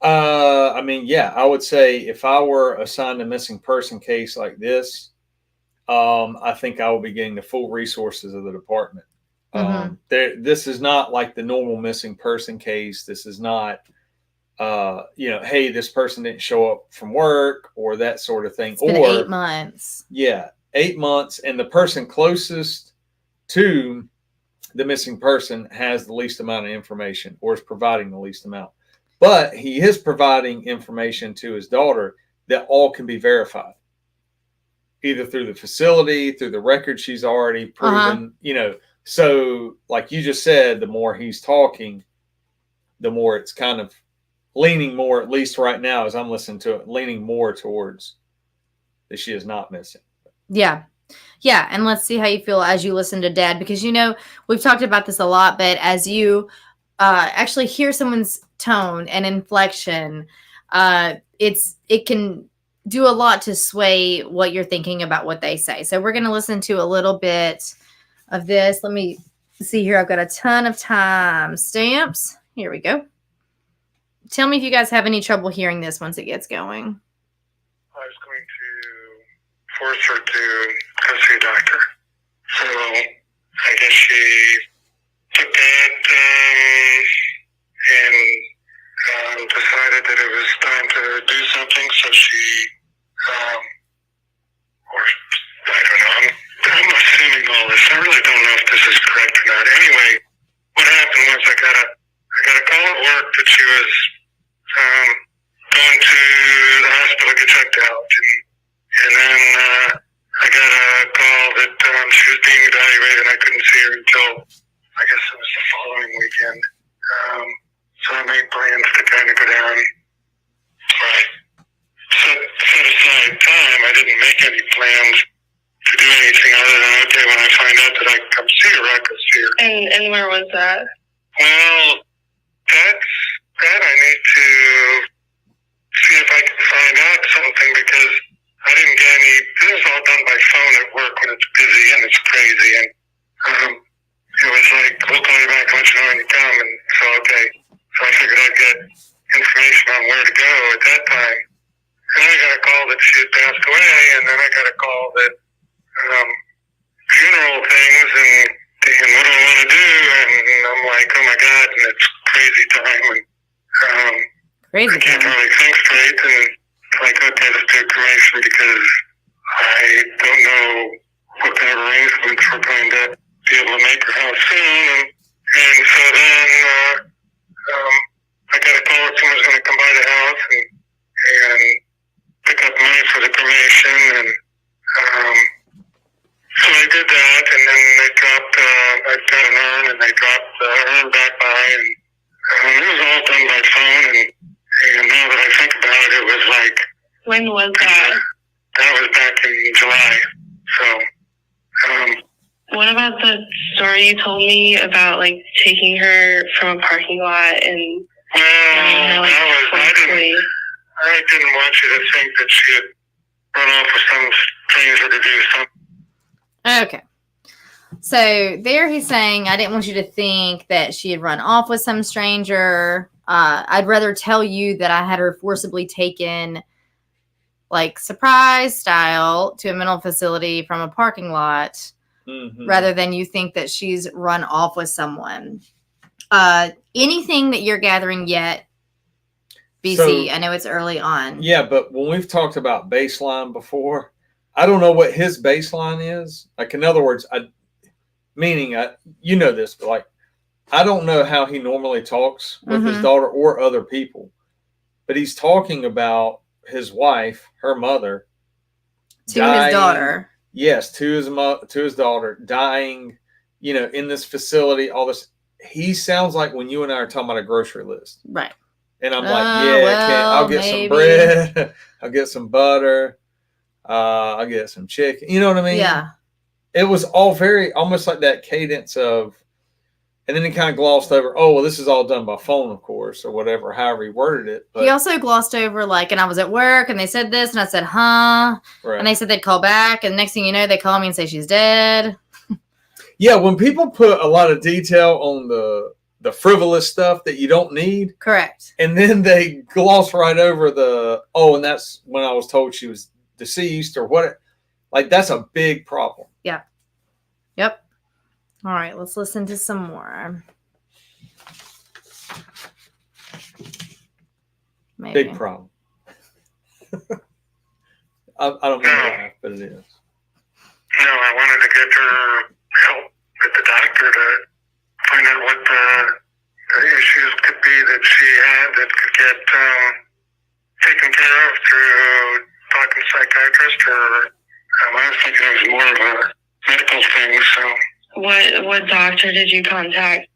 I would say if I were assigned a missing person case like this, I think I will be getting the full resources of the department. This is not like the normal missing person case. This is not, hey, this person didn't show up from work or that sort of thing. It's been 8 months. Yeah, 8 months. And the person closest to the missing person has the least amount of information or is providing the least amount. But he is providing information to his daughter that all can be verified, either through the facility, through the record she's already proven, So like you just said, the more he's talking, the more it's kind of leaning more, at least right now as I'm listening to it, leaning more towards that she is not missing. Yeah. Yeah. And let's see how you feel as you listen to Dad, because, we've talked about this a lot, but as you actually hear someone's tone and inflection, it can do a lot to sway what you're thinking about what they say. So we're going to listen to a little bit of this. Let me see here. I've got a ton of time stamps. Here we go. Tell me if you guys have any trouble hearing this once it gets going. I was going to force her to go see a doctor. So I guess she took that and decided that it was time to do something. So she, or I don't know, I'm assuming all this. I really don't know if this is correct or not. Anyway, what happened was I got a call at work that she was going to the hospital to get checked out, and then I got a call that she was being evaluated, and I couldn't see her until I guess it was the following weekend. So I made plans to kind of go down. Right. Set aside time. I didn't make any plans to do anything other than, okay, when I find out that I can come see her, I can see her. And where was that? Well, that I need to see if I can find out something, because I didn't get any. This is all done by phone at work when it's busy and it's crazy, and it was like, we'll call you back and let you know when you come. And so, okay, so I figured I'd get information on where to go at that time. And then I got a call that she had passed away, and then I got a call that funeral things and what do I want to do? And I'm like, oh my God, and it's crazy time, and I can't really think straight, and like, okay, let's do cremation, because I don't know what kind of arrangements we're going to be able to make her house soon, and so then I got a call that someone's going to come by the house and pick up money for the cremation, and so I did that, and then they dropped, I got an urn, and they dropped the urn back by, and it was all done by phone, and now that I think about it, it was like... When was that? That was back in July, so... What about the story you told me about, like, taking her from a parking lot and... Well, I didn't want you to think that she had run off with some stranger to do something. Okay. So there he's saying, I didn't want you to think that she had run off with some stranger. I'd rather tell you that I had her forcibly taken, like, surprise style to a mental facility from a parking lot, rather than you think that she's run off with someone. Anything that you're gathering yet, BC? So, I know it's early on. Yeah, but when we've talked about baseline before, I don't know what his baseline is. Like, in other words, you know this, but like, I don't know how he normally talks with his daughter or other people, but he's talking about his wife, her mother, to his daughter. Yes, to his daughter dying, in this facility, all this. He sounds like when you and I are talking about a grocery list. Right. And I'm like, I'll get some bread. I'll get some butter. I'll get some chicken. You know what I mean? Yeah. It was all very, almost like that cadence of, and then he kind of glossed over, oh, well, this is all done by phone, of course, or whatever, however he worded it. But he also glossed over, like, and I was at work, and they said this, and I said, huh? Right. And they said they'd call back, and next thing you know, they call me and say she's dead. Yeah, when people put a lot of detail on the frivolous stuff that you don't need. Correct. And then they gloss right over and that's when I was told she was deceased or what. Like, that's a big problem. Yeah. Yep. All right, let's listen to some more. Maybe. Big problem. I don't know why, but it is. No, I wanted to get her help with the doctor to find out what the issues could be that she had that could get taken care of through talking to a psychiatrist, or I was thinking it was more of a medical thing. So, what doctor did you contact?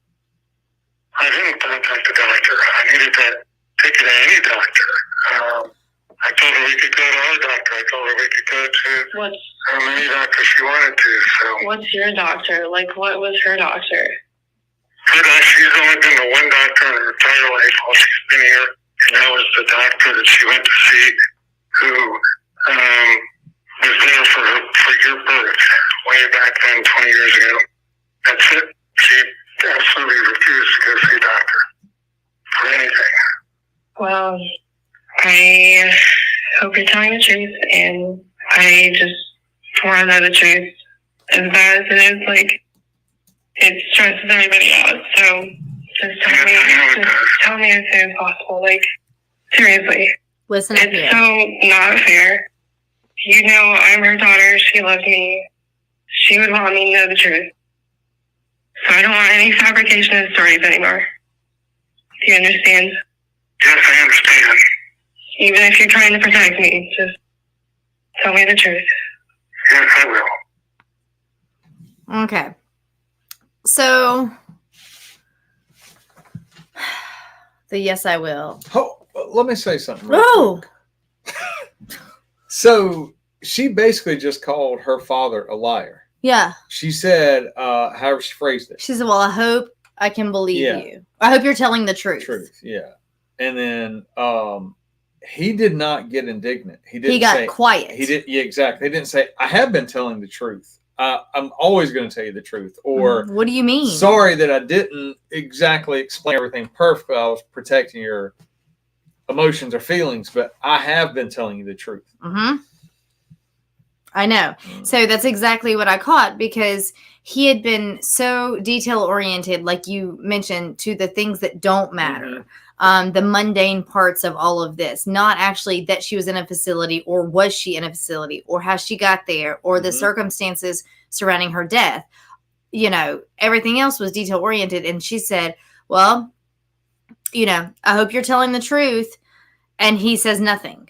I didn't contact the doctor. I needed to take her to any doctor. I told her we could go to our doctor. I told her we could go to any doctor she wanted to. So, what's your doctor? Like, what was her doctor? Her doctor, she's only been to one doctor in her entire life while she's been here, and that was the doctor that she went to see, who was there for your birth way back then, 20 years ago. That's it. She absolutely refused to go see a doctor for anything. Well, I hope you're telling the truth, and I just want to know the truth. As bad as it is, like, it stresses everybody out. So just tell me as soon as possible. Like, seriously. Listen up here. It's so not fair. You know, I'm her daughter. She loves me. She would want me to know the truth. So I don't want any fabrication of stories anymore. Do you understand? Yes, I understand. Even if you're trying to protect me, just tell me the truth. Yes, I will. Okay. So, the yes, I will. Oh, let me say something. Oh! So, she basically just called her father a liar. Yeah. She said, however she phrased it. She said, well, I hope I can believe you. I hope you're telling the truth. Yeah. And then he did not get indignant. He got quiet. He did. Yeah, exactly. He didn't say, I have been telling the truth. I'm always going to tell you the truth. Or, what do you mean? Sorry that I didn't exactly explain everything perfectly. I was protecting your emotions or feelings, but I have been telling you the truth. Mm-hmm. I know. So that's exactly what I caught, because he had been so detail oriented, like you mentioned, to the things that don't matter. The mundane parts of all of this, not actually that she was in a facility, or was she in a facility, or how she got there, or the circumstances surrounding her death. You know, everything else was detail oriented. And she said, well, you know, I hope you're telling the truth. And he says nothing.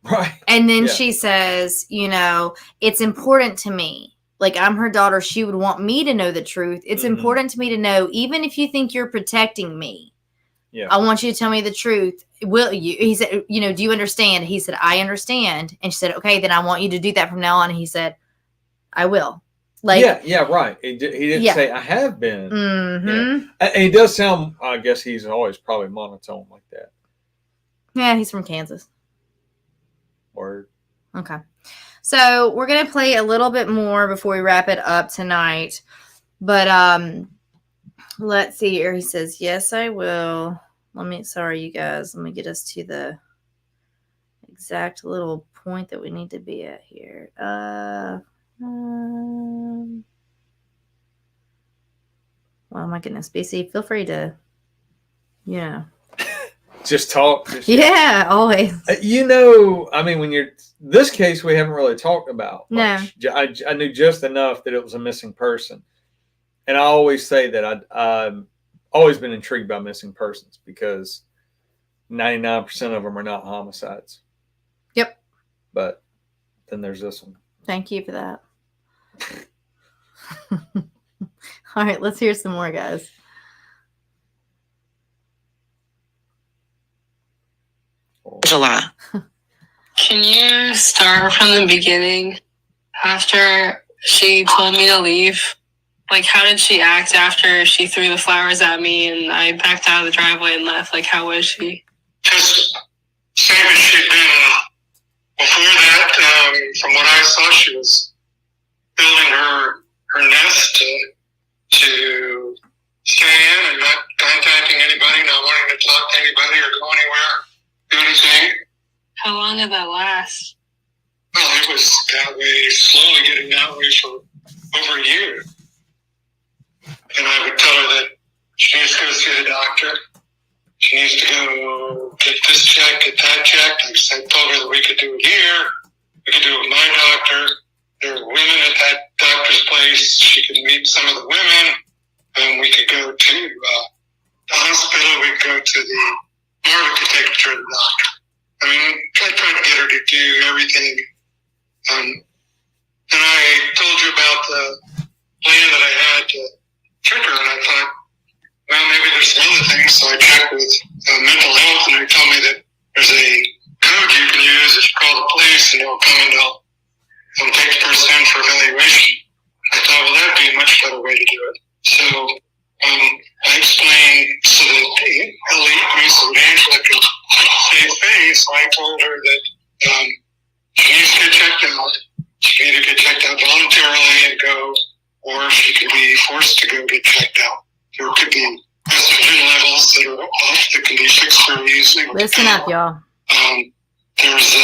Right. And then she says, you know, it's important to me. Like, I'm her daughter. She would want me to know the truth. It's important to me to know, even if you think you're protecting me. Yeah. I want you to tell me the truth. Will you? He said, you know, do you understand? He said, I understand. And she said, okay, then I want you to do that from now on. And he said, I will. Like, yeah, right. He didn't say, I have been. And he does sound, I guess he's always probably monotone like that. Yeah, he's from Kansas. Word. Okay. So we're going to play a little bit more before we wrap it up tonight. But let's see here. He says, yes, I will. Sorry, you guys. Let me get us to the exact little point that we need to be at here. Well, my goodness, BC, feel free to, you know. Just talk. Yeah, always. You know, I mean, when you're this case, we haven't really talked about much. No. I knew just enough that it was a missing person. And I always say that I've always been intrigued by missing persons, because 99% of them are not homicides. Yep. But then there's this one. Thank you for that. All right, let's hear some more, guys. Angela, can you start from the beginning? After she told me to leave, like, how did she act after she threw the flowers at me and I backed out of the driveway and left? Like, how was she? Just same as she'd been before that. From what I saw, she was building her nest to stay in and not contacting anybody, not wanting to talk to anybody or go anywhere, do anything. How long did that last? Well, it was that way, slowly getting that way for over a year. And I would tell her that she needs to go see the doctor. She needs to go get this checked, get that checked. I told her that we could do it here. We could do it with my doctor. There were women at that doctor's place. She could meet some of the women. And we could go to the hospital. We could go to the bar. We could take her to the doctor. I mean, I tried to get her to do everything. And I told you about the plan that I had to trick her, and I thought, well, maybe there's some other things. So I checked with mental health, and they told me that there's a code you can use if you call the police, and they'll come and they'll take the person in for evaluation. I thought, well, that'd be a much better way to do it. So I explained so that Ellie, so that Angela could save face. I told her that she needs to get checked out. She can either get checked out voluntarily and go, or she could be forced to go get checked out. There could be estrogen levels that are off that can be fixed very easily. Listen up, y'all. There's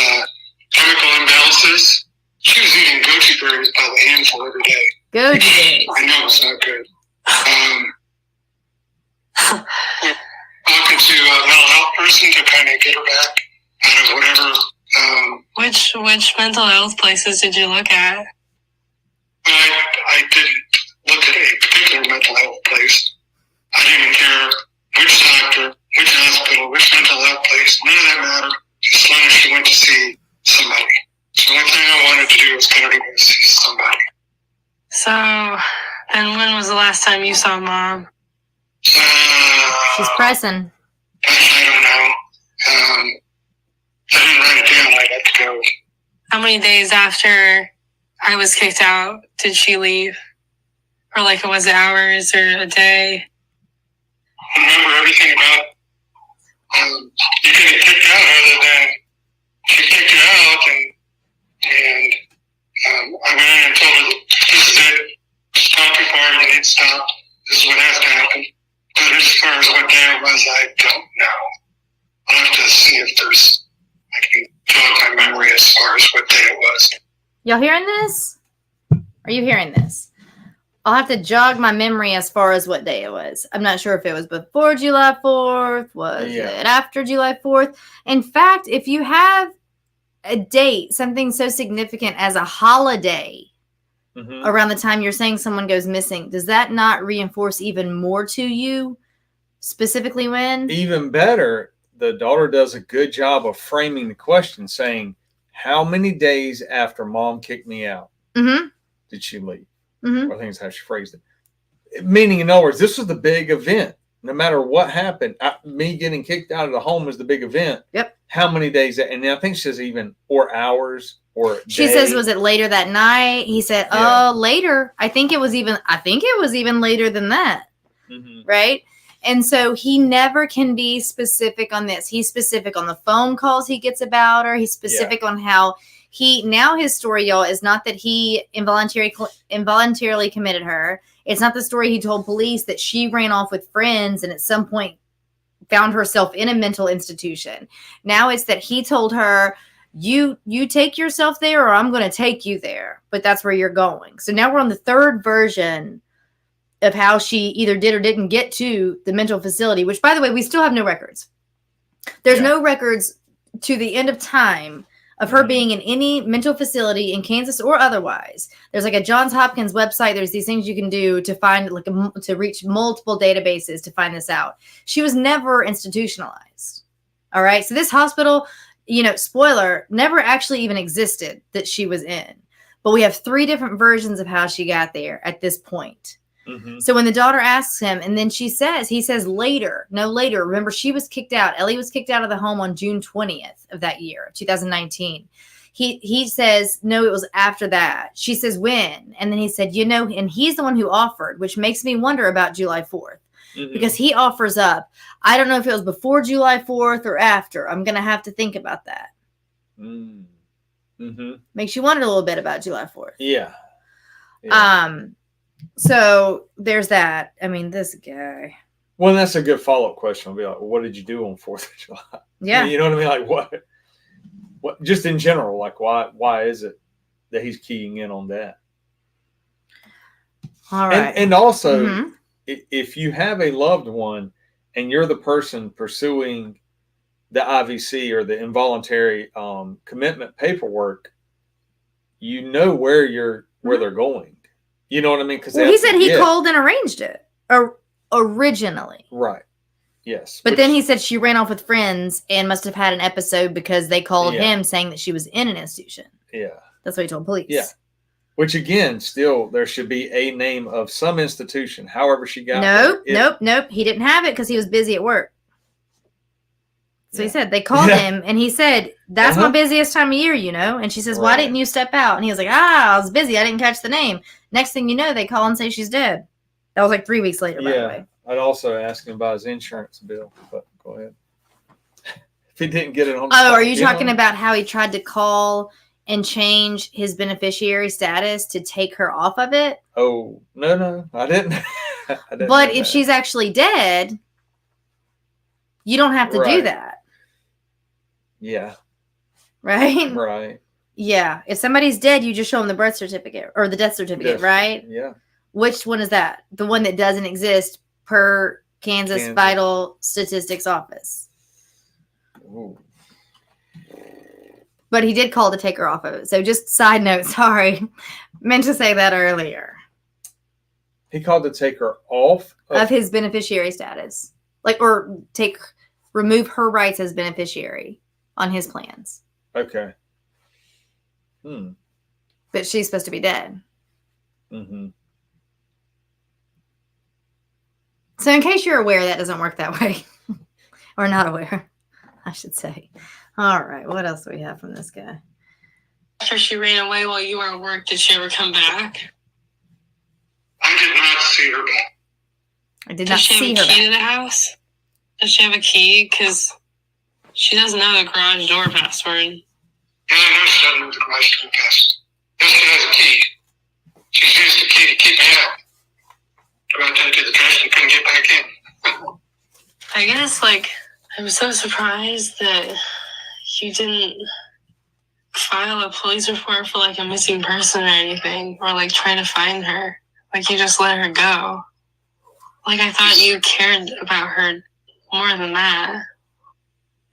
chemical imbalances. She was eating goji berries by the handful every day. Goji berries. I know it's not good. Talking to a mental health person to kind of get her back out of whatever. Which mental health places did you look at? I didn't look at a particular mental health place. I didn't care which doctor, which hospital, which mental health place. None of that mattered. Just as long as she went to see somebody. So the only thing I wanted to do was get her to go see somebody. So, and when was the last time you saw Mom? She's pressing. I don't know. I didn't write it down. I'd have to go. How many days after I was kicked out did she leave? Or like, was it hours or a day? I remember everything about you can get kicked out other than she kicked you out, and I went in and told her that this is it. Stop too far, you need to stop. This is what has to happen. But as far as what day it was, I don't know. I'll have to see if I can jog my memory as far as what day it was. Y'all hearing this? Are you hearing this? I'll have to jog my memory as far as what day it was. I'm not sure if it was before July 4th. Was it after July 4th? In fact, if you have a date, something so significant as a holiday around the time you're saying someone goes missing, does that not reinforce even more to you? Specifically when? Even better, the daughter does a good job of framing the question, saying, how many days after Mom kicked me out did she leave? Or I think that's how she phrased it. Meaning, in other words, this was the big event. No matter what happened, me getting kicked out of the home is the big event. Yep. How many days? And I think she says even, or hours, or she says, was it later that night? He said, later. I think it was even later than that. Right? And so he never can be specific on this. He's specific on the phone calls he gets about her. He's specific on how his story, y'all, is not that he involuntarily committed her. It's not the story he told police that she ran off with friends and at some point found herself in a mental institution. Now it's that he told her, you take yourself there or I'm going to take you there, but that's where you're going. So now we're on the third version of how she either did or didn't get to the mental facility, which, by the way, we still have no records. There's no records to the end of time of her being in any mental facility in Kansas or otherwise. There's like a Johns Hopkins website. There's these things you can do to find, to reach multiple databases to find this out. She was never institutionalized. All right. So this hospital, spoiler, never actually even existed that she was in. But we have 3 different versions of how she got there at this point. So when the daughter asks him, and then he says later. Remember, she was kicked out. Ellie was kicked out of the home on June 20th of that year, 2019. He says, no, it was after that. She says, when? And then he said, and he's the one who offered, which makes me wonder about July 4th. Because he offers up. I don't know if it was before July 4th or after. I'm going to have to think about that. Makes you wonder a little bit about July 4th. Yeah. So there's that. I mean, this guy. Well, that's a good follow-up question. I'll be like, well, what did you do on 4th of July? Yeah. You know what I mean? Like, what? What, just in general, like why is it that he's keying in on that? All right. And also, if you have a loved one and you're the person pursuing the IVC or the involuntary commitment paperwork, you know where they're going. You know what I mean? Because he said he called and arranged it originally. Right. Yes. But then he said she ran off with friends and must have had an episode because they called him saying that she was in an institution. Yeah. That's what he told police. Yeah. Which again, still there should be a name of some institution. However she got Nope. He didn't have it because he was busy at work. So he said they called him and he said, that's my busiest time of year, you know? And she says, why didn't you step out? And he was like, I was busy. I didn't catch the name. Next thing you know, they call and say she's dead. That was like 3 weeks later, by the way. I'd also ask him about his insurance bill, but go ahead. If he didn't get it on are you talking about how he tried to call and change his beneficiary status to take her off of it? Oh, no, I didn't. But if she's actually dead, you don't have to do that. Yeah. Right? Right. Yeah. If somebody's dead, you just show them the birth certificate or the death certificate, right? Yeah. Which one is that? The one that doesn't exist per Kansas Vital Statistics Office. Ooh. But he did call to take her off of it. So just side note, sorry. Meant to say that earlier. He called to take her off of his beneficiary status. Remove her rights as beneficiary on his plans. Okay. But she's supposed to be dead. Mm-hmm. So in case you're aware, that doesn't work that way. Or not aware, I should say. All right. What else do we have from this guy? After she ran away while you were at work, did she ever come back? I did not see her back. I did not see her back. Does she have a key to the house? Does she have a key? Because she doesn't know the garage door password. Yeah, I know she doesn't know the garage door password. Yes, she has a key. She's used the key to keep me out. Go out there to the trash and couldn't get back in. I guess, I'm so surprised that you didn't file a police report for, a missing person or anything, or, try to find her. You just let her go. I thought you cared about her more than that.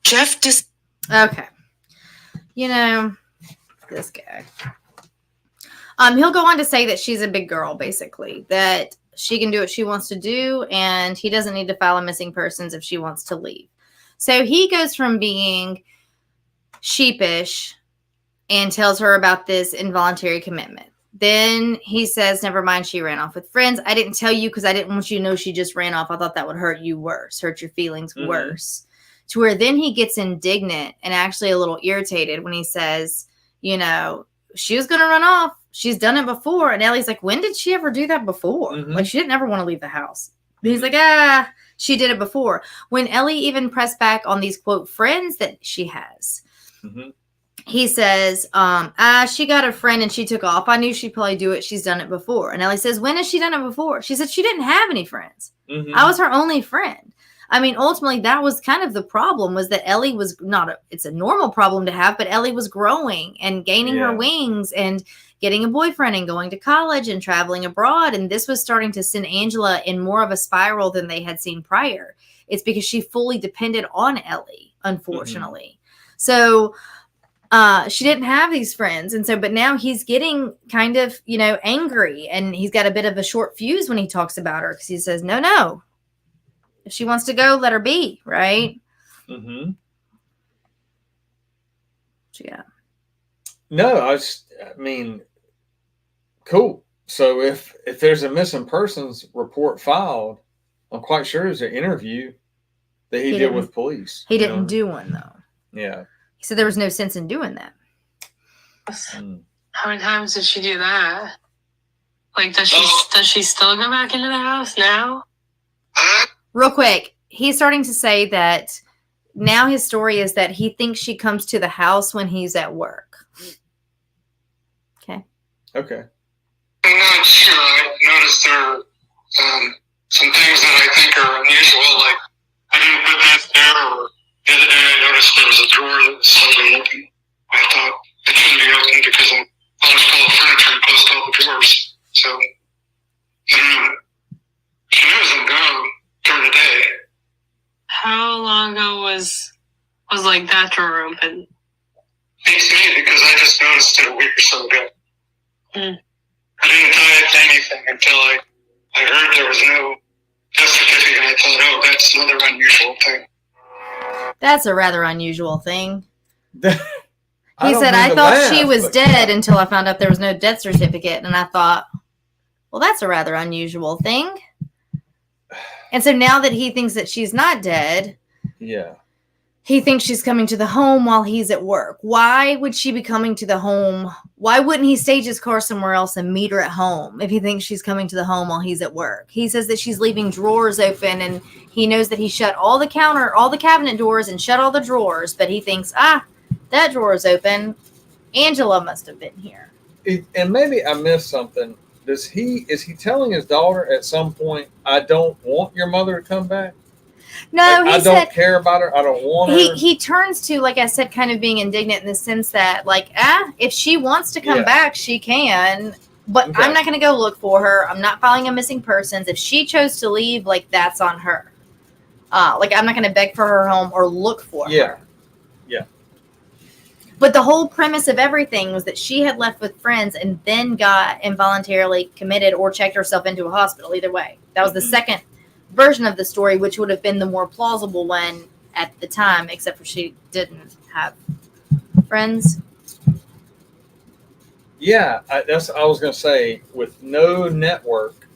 Geoff just... Okay. You know, this guy. He'll go on to say that she's a big girl, basically. That she can do what she wants to do, and he doesn't need to file a missing persons if she wants to leave. So he goes from being sheepish and tells her about this involuntary commitment. Then he says, never mind, she ran off with friends. I didn't tell you because I didn't want you to know she just ran off. I thought that would hurt you worse, hurt your feelings worse. To where then he gets indignant and actually a little irritated when he says, you know, she was going to run off. She's done it before. And Ellie's like, when did she ever do that before? She didn't ever want to leave the house. And he's like, she did it before. When Ellie even pressed back on these, quote, friends that she has, he says, she got a friend and she took off. I knew she'd probably do it. She's done it before. And Ellie says, when has she done it before? She said she didn't have any friends. I was her only friend. I mean, ultimately, that was kind of the problem, was that Ellie was it's a normal problem to have, but Ellie was growing and gaining her wings and getting a boyfriend and going to college and traveling abroad. And this was starting to send Angela in more of a spiral than they had seen prior. It's because she fully depended on Ellie, unfortunately. So she didn't have these friends. And so, but now he's getting kind of, angry, and he's got a bit of a short fuse when he talks about her, because he says, no. If she wants to go, let her be, right? What you got? No, I mean, cool. So if there's a missing persons report filed, I'm quite sure there's an interview that he did with police. He didn't do one, though. Yeah. He said there was no sense in doing that. How many times did she do that? Does she still go back into the house now? Real quick, he's starting to say that now his story is that he thinks she comes to the house when he's at work. Okay. I'm not sure. I noticed there are some things that I think are unusual, like I didn't put that there, or the other day I noticed there was a drawer that was slightly open. was like that drawer open? Makes me, because I just noticed it a week or so ago. I didn't tie it to anything until I heard there was no death certificate, and I thought, oh, that's another unusual thing. That's a rather unusual thing. He said, I thought she was dead until I found out there was no death certificate, and I thought, well, that's a rather unusual thing. And so now that he thinks that she's not dead, yeah, he thinks she's coming to the home while he's at work. Why would she be coming to the home? Why wouldn't he stage his car somewhere else and meet her at home if he thinks she's coming to the home while he's at work? He says that she's leaving drawers open, and he knows that he shut all the cabinet doors and shut all the drawers, but he thinks, that drawer is open. Angela must have been here. And maybe I missed something. Is he telling his daughter at some point, I don't want your mother to come back? No, I don't care about her. I don't want her. He turns to, like I said, kind of being indignant in the sense that, like, if she wants to come back, she can. But okay. I'm not going to go look for her. I'm not filing a missing persons. If she chose to leave, like, that's on her. Like, I'm not going to beg for her home or look for her. Yeah. But the whole premise of everything was that she had left with friends and then got involuntarily committed or checked herself into a hospital. Either way, that was the second version of the story, which would have been the more plausible one at the time, except for she didn't have friends. Yeah, I was going to say, with no network,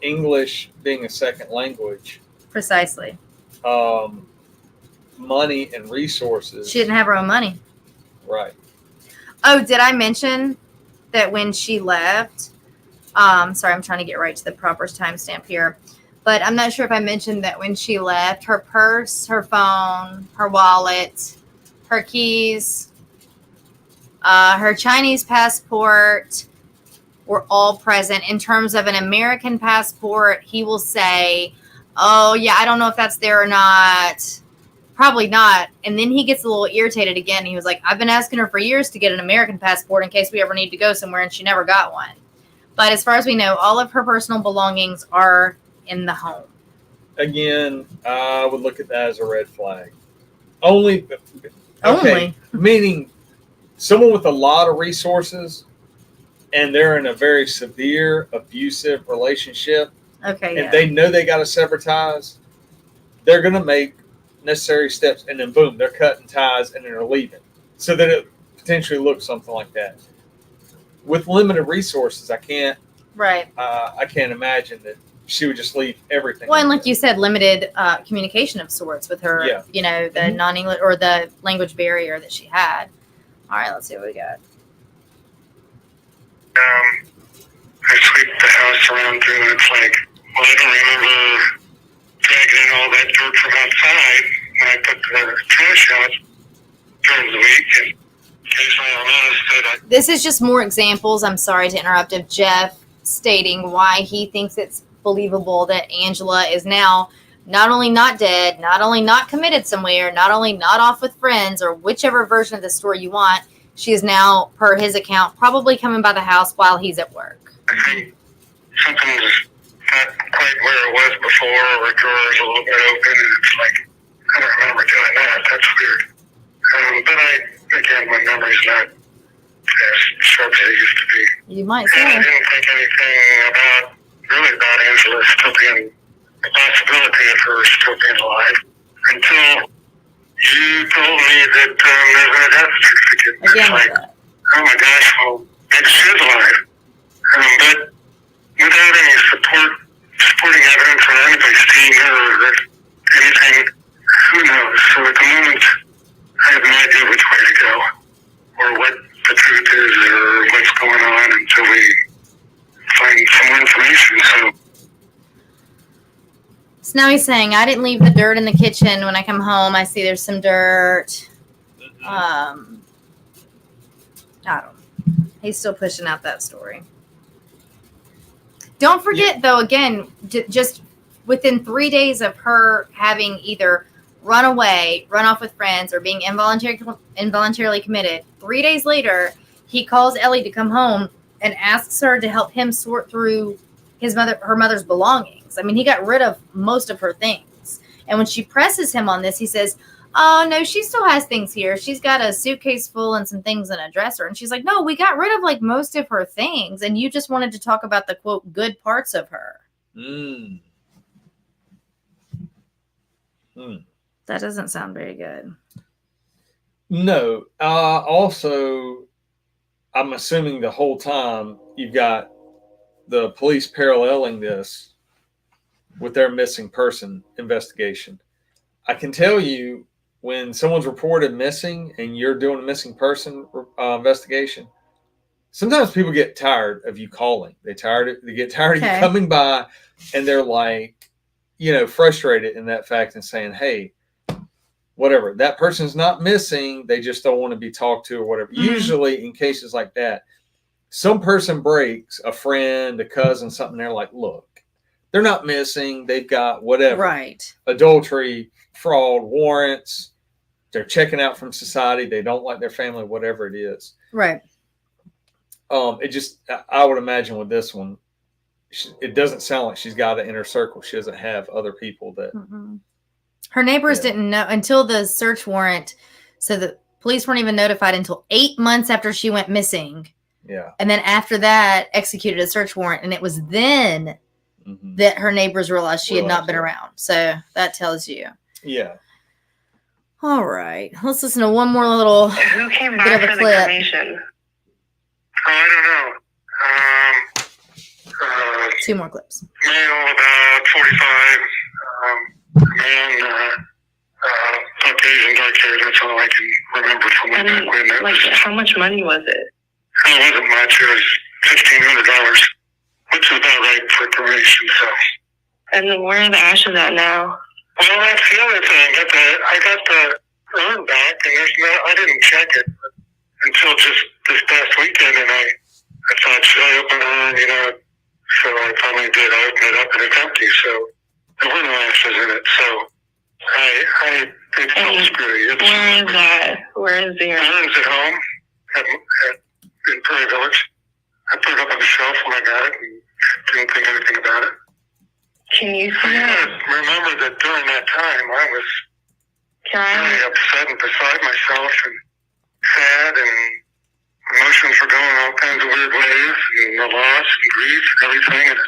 English being a second language. Precisely. Money and resources. She didn't have her own money. Right. Oh, did I mention that when she left? Sorry, I'm trying to get right to the proper timestamp here. But I'm not sure if I mentioned that when she left, her purse, her phone, her wallet, her keys, her Chinese passport were all present. In terms of an American passport, he will say, oh, yeah, I don't know if that's there or not. Probably not. And then he gets a little irritated again. He was like, I've been asking her for years to get an American passport in case we ever need to go somewhere, and she never got one. But as far as we know, all of her personal belongings are in the home. Again, I would look at that as a red flag. Only. Meaning someone with a lot of resources and they're in a very severe, abusive relationship. Okay. And they know they got to sever ties. They're going to make necessary steps, and then boom, they're cutting ties and then they're leaving. So that it potentially looks something like that. With limited resources, I can't imagine that she would just leave everything. Well, and like you said, limited communication of sorts with her, the non-English or the language barrier that she had. All right, let's see what we got. I sweep the house around too, and it's like, well, I don't remember dragging in all that dirt from outside when I put the trash out during the week, and occasionally I'll notice that This is just more examples, I'm sorry to interrupt, of Geoff stating why he thinks it's believable that Angela is now not only not dead, not only not committed somewhere, not only not off with friends, or whichever version of the story you want, she is now, per his account, probably coming by the house while he's at work. I think something's not quite where it was before, or a drawer's a little bit open, and it's like, I don't remember doing that. That's weird. But again, my memory's not as sharp as it used to be. You might say. And I didn't think anything about Angela still being, the possibility of her still being alive, until you told me that there's no death certificate. Again, it's like, oh my gosh, well, maybe she's alive. But without any supporting evidence or anybody seeing her or anything, who knows? So at the moment, I have no idea which way to go or what the truth is or what's going on until we find some more information. So now he's saying, I didn't leave the dirt in the kitchen. When I come home, I see there's some dirt. I don't know. He's still pushing out that story. Don't forget, though, again, just within 3 days of her having either run away, run off with friends, or being involuntarily committed, 3 days later, he calls Ellie to come home and asks her to help him sort through her mother's belongings. I mean, he got rid of most of her things. And when she presses him on this, he says, "Oh, no, she still has things here. She's got a suitcase full and some things in a dresser." And she's like, "No, we got rid of like most of her things. And you just wanted to talk about the quote, good parts of her." That doesn't sound very good. No. Also, I'm assuming the whole time you've got the police paralleling this with their missing person investigation. I can tell you, when someone's reported missing and you're doing a missing person investigation, sometimes people get tired of you calling. They get tired of you coming by, and they're like, frustrated in that fact and saying, "Hey, whatever, that person's not missing. They just don't want to be talked to," or whatever. Mm-hmm. Usually in cases like that, some person breaks, a friend, a cousin, something. They're like, "Look, they're not missing. They've got whatever, right? Adultery, fraud, warrants. They're checking out from society. They don't like their family, whatever it is." Right. I would imagine with this one, it doesn't sound like she's got an inner circle. She doesn't have other people that. Mm-hmm. Her neighbors didn't know until the search warrant. So the police weren't even notified until 8 months after she went missing. Yeah. And then after that, executed a search warrant. And it was then that her neighbors realized she had not been around. So that tells you. Yeah. All right. Let's listen to one more little Who came bit by of a for the clip. cremation? Oh, I don't know. 2 more clips. Male, about 45. Man, Caucasian, dark hair. That's all I can remember from way back when. How much money was it? It wasn't much. It was $1,500, which is about right for cremation. So. And where are the ashes at now? Well, that's the other thing. I got the urn back, and I didn't check it until just this past weekend, and I thought, should I open the urn, so I finally did. I opened it up, and it's empty, so there were no ashes in it, so it felt screwy. Where is that? Where is the urn? The urn's at home in Prairie Village. I put it up on the shelf when I got it and didn't think anything about it. Can you see I that? remember that during that time I was really upset and beside myself and sad, and emotions were going all kinds of weird ways, and the loss and grief and everything.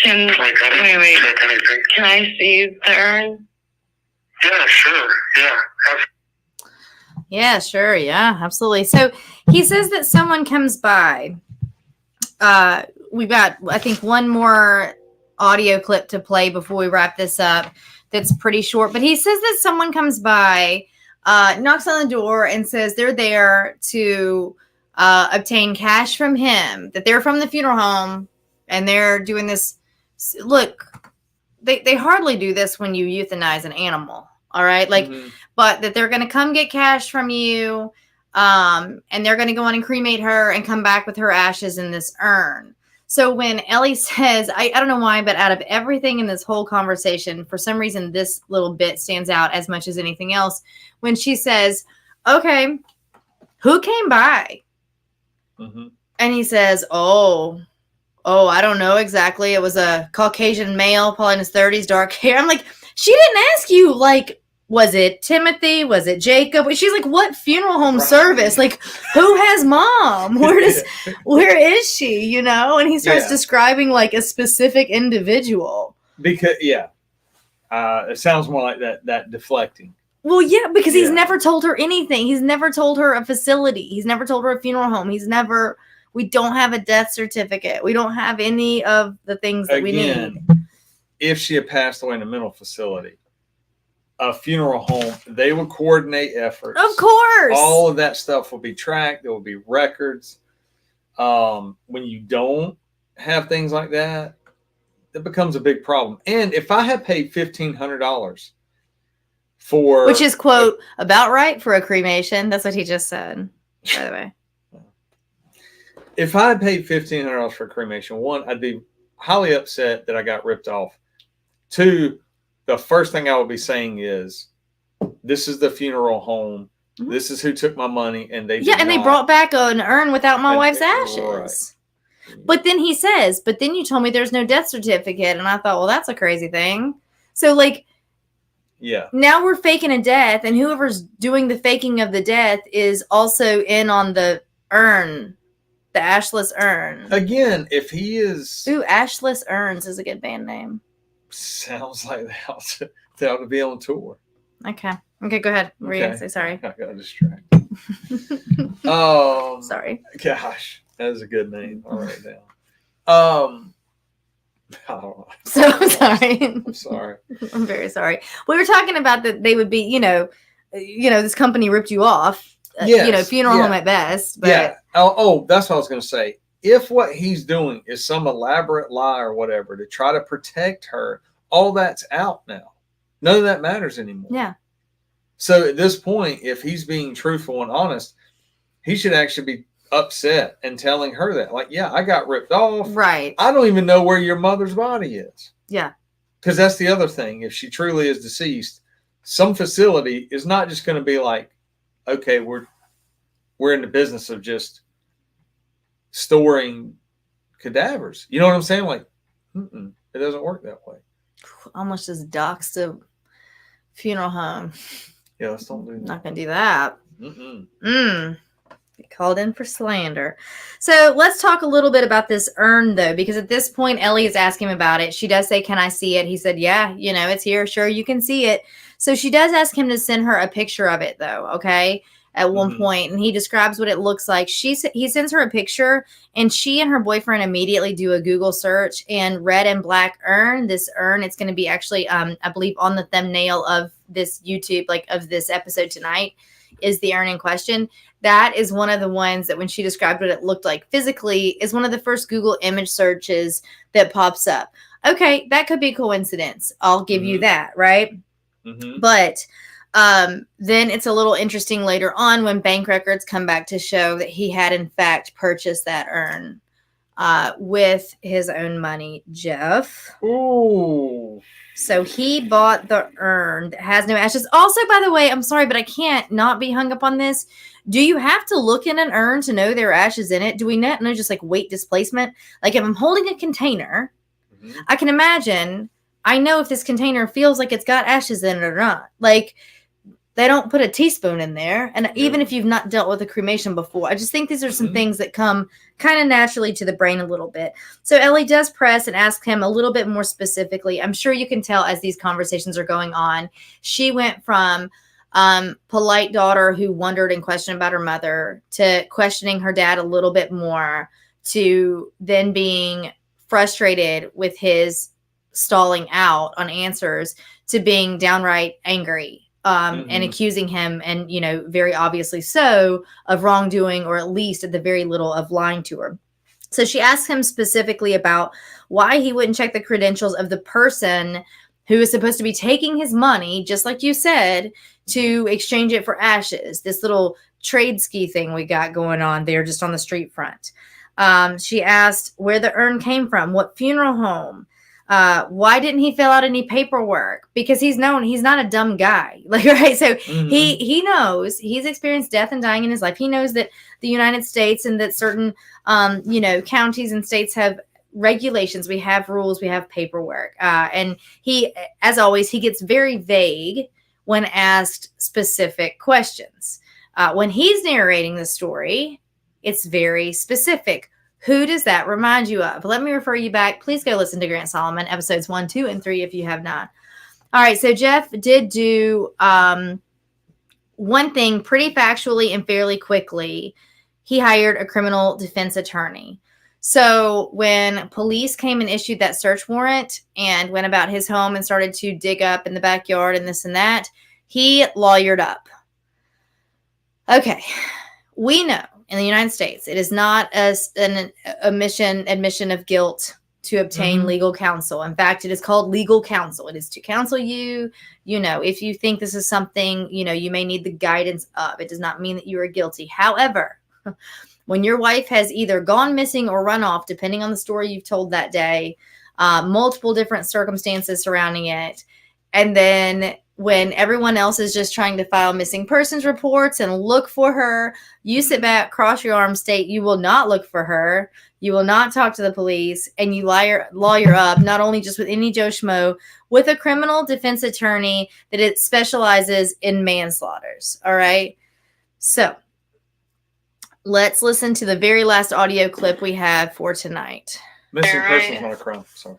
And it's like I didn't check anything. Can I see the urn? Yeah, sure. Yeah. Yeah, sure. Yeah, absolutely. So he says that someone comes by. We've got, I think, one more audio clip to play before we wrap this up. That's pretty short. But he says that someone comes by, knocks on the door, and says they're there to obtain cash from him, that they're from the funeral home, and they're doing this. Look, they hardly do this when you euthanize an animal. All right. But that they're going to come get cash from you. And they're going to go on and cremate her and come back with her ashes in this urn. So when Ellie says, I don't know why, but out of everything in this whole conversation, for some reason, this little bit stands out as much as anything else. When she says, "Okay, who came by?" And he says, Oh, I don't know exactly. It was a Caucasian male, probably in his 30s, dark hair. I'm like, she didn't ask you, was it Timothy? Was it Jacob? She's like, what funeral home service? Who has mom? Where is she? And he starts describing a specific individual. Because, it sounds more like that deflecting. Well, yeah, because he's never told her anything. He's never told her a facility. He's never told her a funeral home. We don't have a death certificate. We don't have any of the things that we need. If she had passed away in a mental facility, a funeral home, they would coordinate efforts. Of course. All of that stuff will be tracked. There will be records. When you don't have things like that, it becomes a big problem. And if I had paid $1,500 for... Which is, quote, about right for a cremation. That's what he just said, by the way. If I had paid $1,500 for a cremation, one, I'd be highly upset that I got ripped off. Two, the first thing I would be saying is, this is the funeral home. Mm-hmm. This is who took my money, and they they brought back an urn without my wife's ashes. Right. But then he says, "But then you told me there's no death certificate," and I thought, well, that's a crazy thing. So Yeah. Now we're faking a death, and whoever's doing the faking of the death is also in on the urn, the ashless urn. Again, if he is... Ooh, Ashless Urns is a good band name. Sounds like they ought to be on tour. Okay, go ahead. What were you going to say? Sorry. I got distracted. Sorry. Gosh, that is a good name. I'll write it down. So sorry. I'm sorry. I'm very sorry. We were talking about that they would be, this company ripped you off. Yes, funeral home at best. But... Yeah. Oh, that's what I was going to say. If what he's doing is some elaborate lie or whatever to try to protect her, all that's out now. None of that matters anymore. Yeah. So at this point, if he's being truthful and honest, he should actually be upset and telling her that, like, yeah, I got ripped off. Right. I don't even know where your mother's body is. Yeah. Because that's the other thing. If she truly is deceased, some facility is not just going to be like, okay, we're in the business of just storing cadavers. You know what I'm saying? Like, it doesn't work that way. Almost just doxed a funeral home. Yeah, let's don't do that. Not going to do that. Get called in for slander. So let's talk a little bit about this urn, though, because at this point, Ellie is asking him about it. She does say, can I see it? He said, yeah, it's here. Sure, you can see it. So she does ask him to send her a picture of it, though, okay, at one point. And he describes what it looks like. He sends her a picture, and she and her boyfriend immediately do a Google search. And red and black urn, this urn, it's going to be actually, I believe, on the thumbnail of this YouTube, of this episode tonight, is the urn in question. That is one of the ones that when she described what it looked like physically is one of the first Google image searches that pops up. Okay, that could be a coincidence. I'll give you that, right? But then it's a little interesting later on when bank records come back to show that he had in fact purchased that urn with his own money, Geoff. Ooh. So he bought the urn that has no ashes. Also, by the way, I'm sorry, but I can't not be hung up on this. Do you have to look in an urn to know there are ashes in it? Do we not know just weight displacement? Like if I'm holding a container, I can imagine, I know if this container feels like it's got ashes in it or not. Like they don't put a teaspoon in there. And even if you've not dealt with a cremation before, I just think these are some things that come kind of naturally to the brain a little bit. So Ellie does press and ask him a little bit more specifically. I'm sure you can tell as these conversations are going on, she went from polite daughter who wondered and questioned about her mother to questioning her dad a little bit more to then being frustrated with his stalling out on answers to being downright angry and accusing him, and very obviously so, of wrongdoing, or at least at the very little of lying to her. So she asks him specifically about why he wouldn't check the credentials of the person who is supposed to be taking his money, just like you said, to exchange it for ashes. This little trade ski thing we got going on there just on the street front. She asked where the urn came from, what funeral home. Why didn't he fill out any paperwork? Because he's not a dumb guy. Right. So he knows he's experienced death and dying in his life. He knows that the United States and that certain, counties and states have regulations. We have rules, we have paperwork. And he, as always, he gets very vague when asked specific questions. When he's narrating the story, it's very specific. Who does that remind you of? Let me refer you back. Please go listen to Grant Solomon, episodes 1, 2, and 3 if you have not. All right, so Geoff did do one thing pretty factually and fairly quickly. He hired a criminal defense attorney. So when police came and issued that search warrant and went about his home and started to dig up in the backyard and this and that, he lawyered up. Okay, we know in the United States, it is not an admission of guilt to obtain legal counsel. In fact, it is called legal counsel. It is to counsel you, if you think this is something, you may need the guidance of. It does not mean that you are guilty. However, when your wife has either gone missing or run off, depending on the story you've told that day, multiple different circumstances surrounding it, and then when everyone else is just trying to file missing persons reports and look for her, you sit back, cross your arms, state you will not look for her, you will not talk to the police, and you lawyer up, not only just with any Joe Schmo, with a criminal defense attorney that it specializes in manslaughters. All right? So let's listen to the very last audio clip we have for tonight. Missing person is not a crime. Sorry.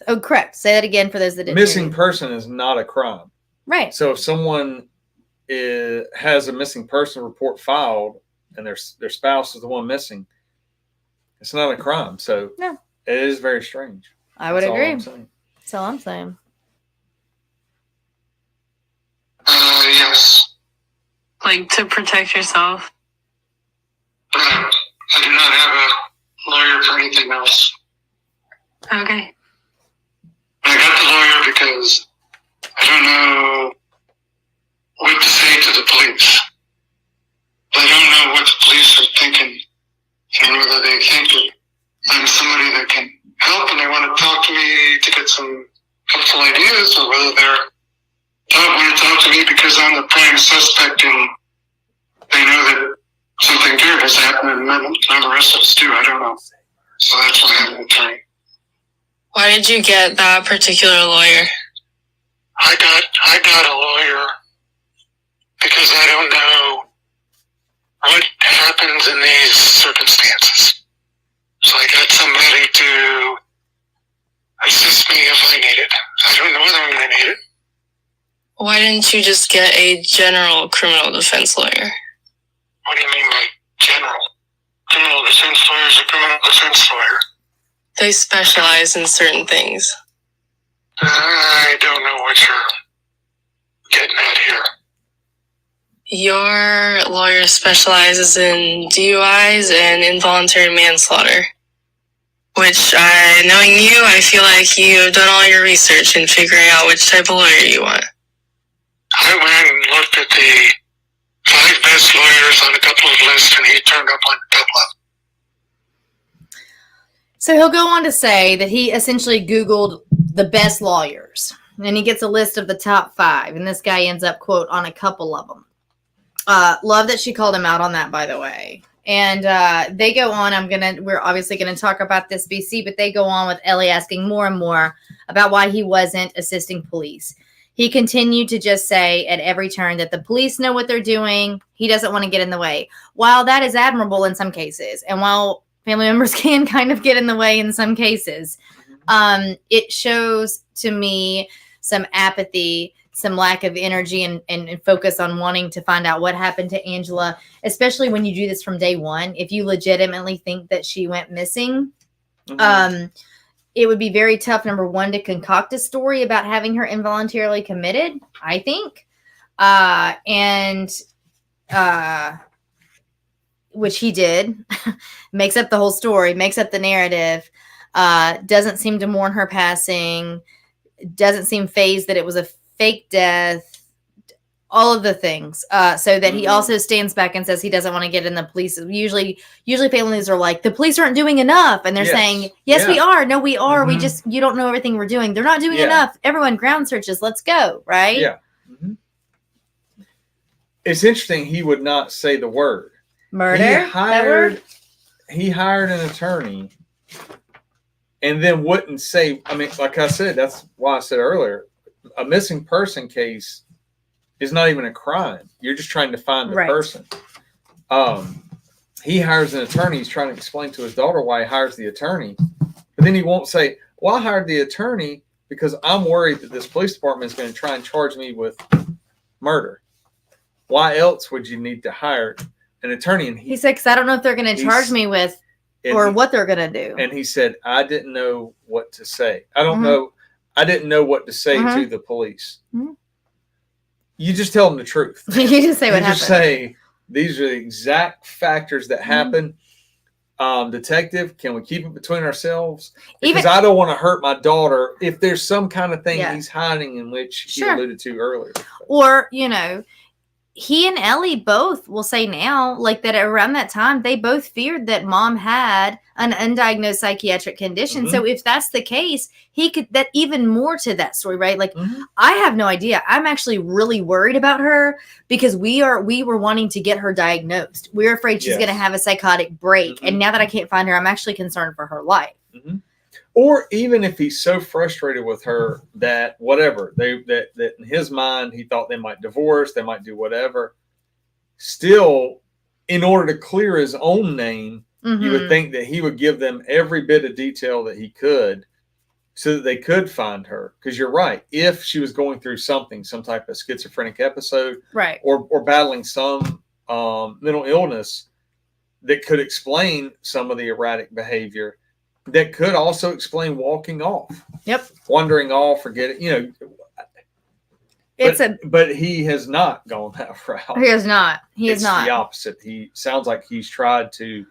Oh, correct. Say that again for those that didn't Missing person is not a crime. Right. So if someone has a missing person report filed and their spouse is the one missing, it's not a crime. So no, it is very strange. I would agree. That's all I'm saying. Yes. Like to protect yourself? I do not have a lawyer for anything else. Okay. I got the lawyer because I don't know what to say to the police. I don't know what the police are thinking and whether they think that I'm somebody that can help and they want to talk to me to get some helpful ideas, or whether they want to talk to me because I'm the prime suspect and they know that something terrible's happened and the rest of us do. I don't know. So that's why I have an attorney. Why did you get that particular lawyer? I got a lawyer because I don't know what happens in these circumstances. So I got somebody to assist me if I need it. I don't know whether I'm going to need it. Why didn't you just get a general criminal defense lawyer? What do you mean by general? Criminal defense lawyer is a criminal defense lawyer. They specialize in certain things. I don't know what you're getting at here. Your lawyer specializes in DUIs and involuntary manslaughter. Which, knowing you, I feel like you've done all your research in figuring out which type of lawyer you want. I went and looked at the 5 best lawyers on a couple of lists, and he turned up on a couple of them. So he'll go on to say that he essentially Googled the best lawyers, and he gets a list of the top 5, and this guy ends up, quote, on a couple of them. Love that she called him out on that, by the way. And they go on. We're obviously going to talk about this, BC, but they go on with Ellie asking more and more about why he wasn't assisting police. He continued to just say at every turn that the police know what they're doing. He doesn't want to get in the way. While that is admirable in some cases, and while family members can kind of get in the way in some cases, it shows to me some apathy, some lack of energy and focus on wanting to find out what happened to Angela, especially when you do this from day one. If you legitimately think that she went missing, it would be very tough, number one, to concoct a story about having her involuntarily committed, I think. Which he did, makes up the whole story, makes up the narrative, doesn't seem to mourn her passing, doesn't seem fazed that it was a fake death, all of the things. So that he also stands back and says he doesn't want to get in the police. Usually families are like, the police aren't doing enough. And they're saying, yes, we are. No, we are. We just, you don't know everything we're doing. They're not doing enough. Everyone ground searches. Let's go. Right. Yeah. It's interesting. He would not say the word murder. He hired an attorney and then wouldn't say, I mean, like I said, that's why I said earlier, a missing person case is not even a crime. You're just trying to find the person. He hires an attorney. He's trying to explain to his daughter why he hires the attorney. But then he won't say, well, I hired the attorney because I'm worried that this police department is going to try and charge me with murder. Why else would you need to hire an attorney? And he said, because I don't know if they're going to charge me with or what they're going to do. And he said, I didn't know what to say. I don't know. I didn't know what to say to the police. You just tell them the truth. You just say what happened. You just say, these are the exact factors that happened. Detective, can we keep it between ourselves? Because I don't want to hurt my daughter if there's some kind of thing he's hiding in which he alluded to earlier. Or, you know, he and Ellie both will say now, like that around that time, they both feared that mom had an undiagnosed psychiatric condition. Mm-hmm. So if that's the case, he could, that even more to that story, right? Like, I have no idea. I'm actually really worried about her because we were wanting to get her diagnosed. We're afraid she's going to have a psychotic break. And now that I can't find her, I'm actually concerned for her life. Or even if he's so frustrated with her that whatever that in his mind he thought they might divorce, they might do whatever. Still, in order to clear his own name, you would think that he would give them every bit of detail that he could, so that they could find her. Because you're right, if she was going through something, some type of schizophrenic episode, right, or battling some mental illness that could explain some of the erratic behavior. That could also explain walking off. Yep. Wandering off or getting, but he has not gone that route. He has not. He is not. The opposite. He sounds like he's tried to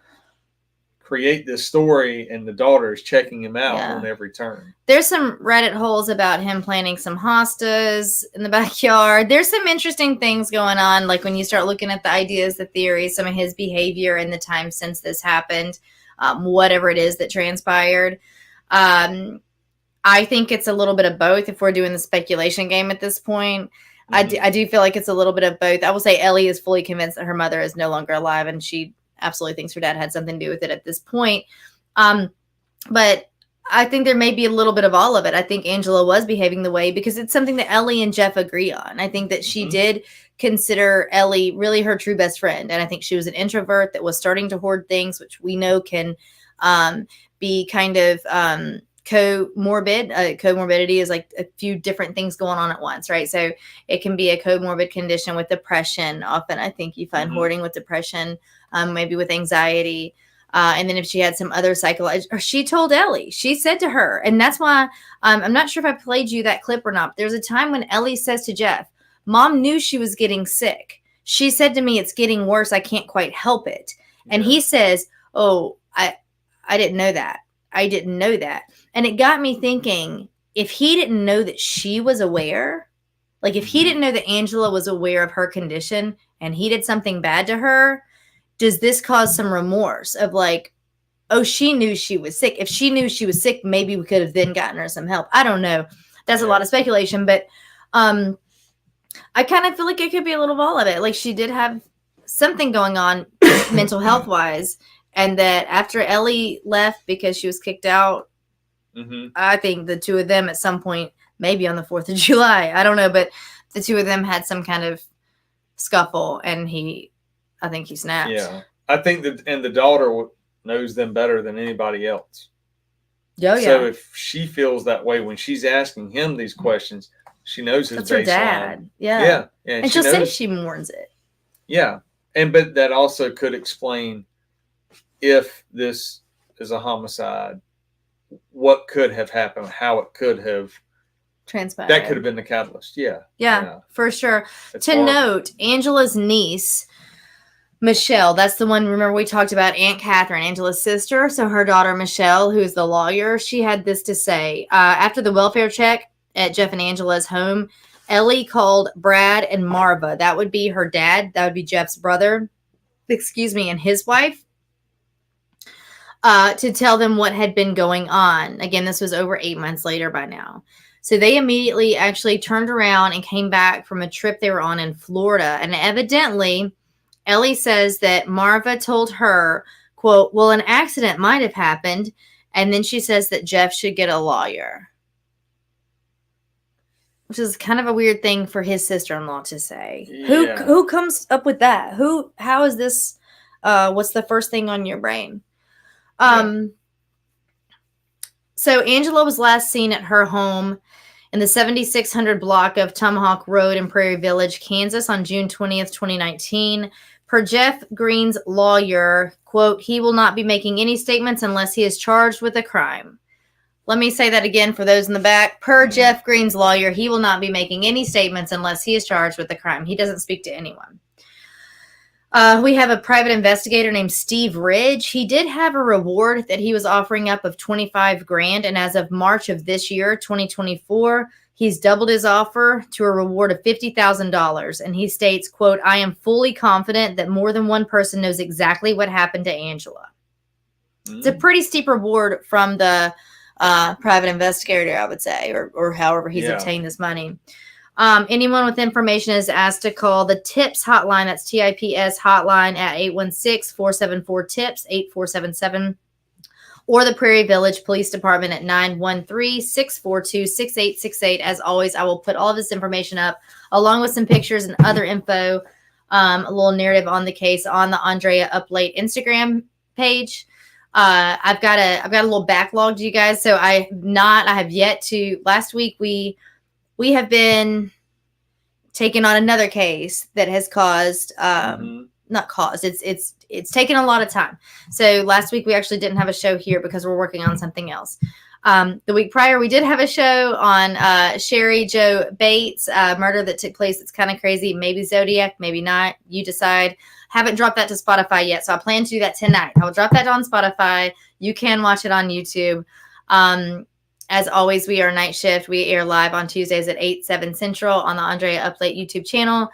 create this story and the daughter is checking him out on every turn. There's some Reddit holes about him planning some hostas in the backyard. There's some interesting things going on. Like when you start looking at the ideas, the theories, some of his behavior in the time since this happened. Whatever it is that transpired. I think it's a little bit of both if we're doing the speculation game at this point. I do feel like it's a little bit of both. I will say Ellie is fully convinced that her mother is no longer alive, and she absolutely thinks her dad had something to do with it at this point. But I think there may be a little bit of all of it. I think Angela was behaving the way because it's something that Ellie and Geoff agree on. I think that she did consider Ellie really her true best friend. And I think she was an introvert that was starting to hoard things, which we know can be kind of comorbid. Comorbidity is like a few different things going on at once, right? So it can be a comorbid condition with depression. Often I think you find hoarding with depression, maybe with anxiety. And then if she had some other psychological, she told Ellie, she said to her, and that's why I'm not sure if I played you that clip or not. But there's a time when Ellie says to Geoff, Mom knew she was getting sick. She said to me, it's getting worse. I can't quite help it. Yeah. And he says, oh, I didn't know that. I didn't know that. And it got me thinking, if he didn't know that she was aware, like if he didn't know that Angela was aware of her condition and he did something bad to her, does this cause some remorse of like, oh, she knew she was sick. If she knew she was sick, maybe we could have then gotten her some help. I don't know. That's a lot of speculation, but I kind of feel like it could be a little of all of it. Like she did have something going on mental health wise. And that after Ellie left because she was kicked out, I think the two of them at some point, maybe on the 4th of July, I don't know, but the two of them had some kind of scuffle and I think he snapped. Yeah. I think that, and the daughter knows them better than anybody else. Oh, yeah. So if she feels that way when she's asking him these questions, she knows his baseline. That's her dad. Yeah. Yeah. Yeah. And she'll say she mourns it. Yeah. But that also could explain if this is a homicide, what could have happened, how it could have transpired. That could have been the catalyst. Yeah, for sure. To note, Angela's niece, Michelle, that's the one, remember we talked about Aunt Catherine, Angela's sister. So her daughter, Michelle, who's the lawyer, she had this to say. After the welfare check at Geoff and Angela's home, Ellie called Brad and Marva. That would be her dad. That would be Geoff's brother, and his wife. To tell them what had been going on. Again, this was over 8 months later by now. So they immediately actually turned around and came back from a trip they were on in Florida. And evidently, Ellie says that Marva told her, quote, well, an accident might have happened. And then she says that Geoff should get a lawyer. Which is kind of a weird thing for his sister-in-law to say. Yeah. Who comes up with that? How is this? What's the first thing on your brain? So Angela was last seen at her home in the 7600 block of Tomahawk Road in Prairie Village, Kansas on June 20th, 2019. Per Geoff Green's lawyer, quote, he will not be making any statements unless he is charged with a crime. Let me say that again for those in the back. Per Geoff Green's lawyer, he will not be making any statements unless he is charged with a crime. He doesn't speak to anyone. We have a private investigator named Steve Ridge. He did have a reward that he was offering up of $25,000. And as of March of this year, 2024, He's doubled his offer to a reward of $50,000. And he states, quote, I am fully confident that more than one person knows exactly what happened to Angela. It's a pretty steep reward from the private investigator, I would say, or however he's obtained this money. Anyone with information is asked to call the TIPS hotline. That's TIPS hotline at 816-474-TIPS, 8477. Or the Prairie Village Police Department at 913-642-6868. As always, I will put all of this information up, along with some pictures and other info, a little narrative on the case on the Andrea Up Late Instagram page. I've got a little backlog to you guys. So I have yet to. Last week we have been taking on another case that has caused not caused. It's taken a lot of time. So last week we actually didn't have a show here because we're working on something else. The week prior we did have a show on Sherry Jo Bates murder that took place. It's kind of crazy. Maybe Zodiac, maybe not. You decide. Haven't dropped that to Spotify yet, so I plan to do that tonight. I will drop that on Spotify. You can watch it on YouTube. As always, we are Night Shift. We air live on Tuesdays at 8, 7 Central on the Andrea Up Late YouTube channel.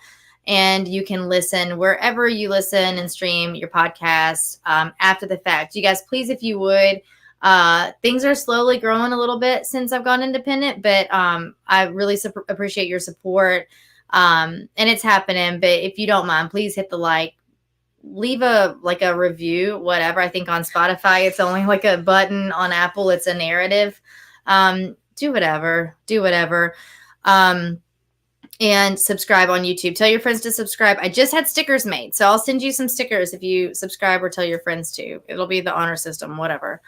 And you can listen wherever you listen and stream your podcasts after the fact. You guys, please, if you would, things are slowly growing a little bit since I've gone independent, but I really appreciate your support. And it's happening. But if you don't mind, please hit the like. Leave a review, whatever. I think on Spotify, it's only like a button. On Apple, it's a narrative. Do whatever. And subscribe on YouTube. Tell your friends to subscribe. I just had stickers made, so I'll send you some stickers if you subscribe or tell your friends to. It'll be the honor system, whatever.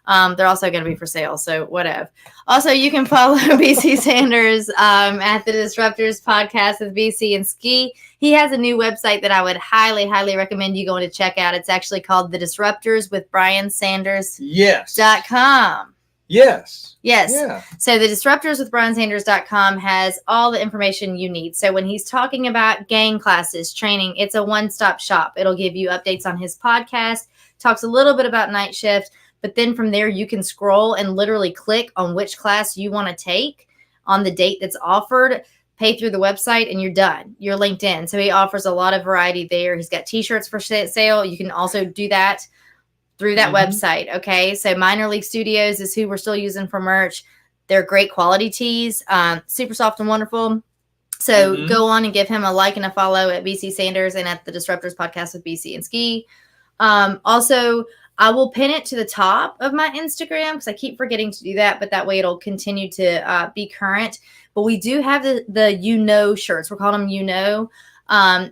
They're also going to be for sale, so whatever. Also, you can follow BC Sanders at the Disruptors Podcast with BC and Ski. He has a new website that I would highly, highly recommend you going to check out. It's actually called The Disruptors with Brian Sanders. .com. Yes. Yeah. So the Disruptors with BrianSanders.com has all the information you need. So when he's talking about gang classes, training, it's a one-stop shop. It'll give you updates on his podcast, talks a little bit about Night Shift, but then from there you can scroll and literally click on which class you want to take on the date that's offered, pay through the website, and you're done. You're linked in. So he offers a lot of variety there. He's got t-shirts for sale. You can also do that through that website. Okay. So Minor League Studios is who we're still using for merch. They're great quality tees, super soft and wonderful. So go on and give him a like and a follow at BC Sanders and at the Disruptors Podcast with BC and Ski. Also, I will pin it to the top of my Instagram because I keep forgetting to do that, but that way it'll continue to be current. But we do have the shirts. We're calling them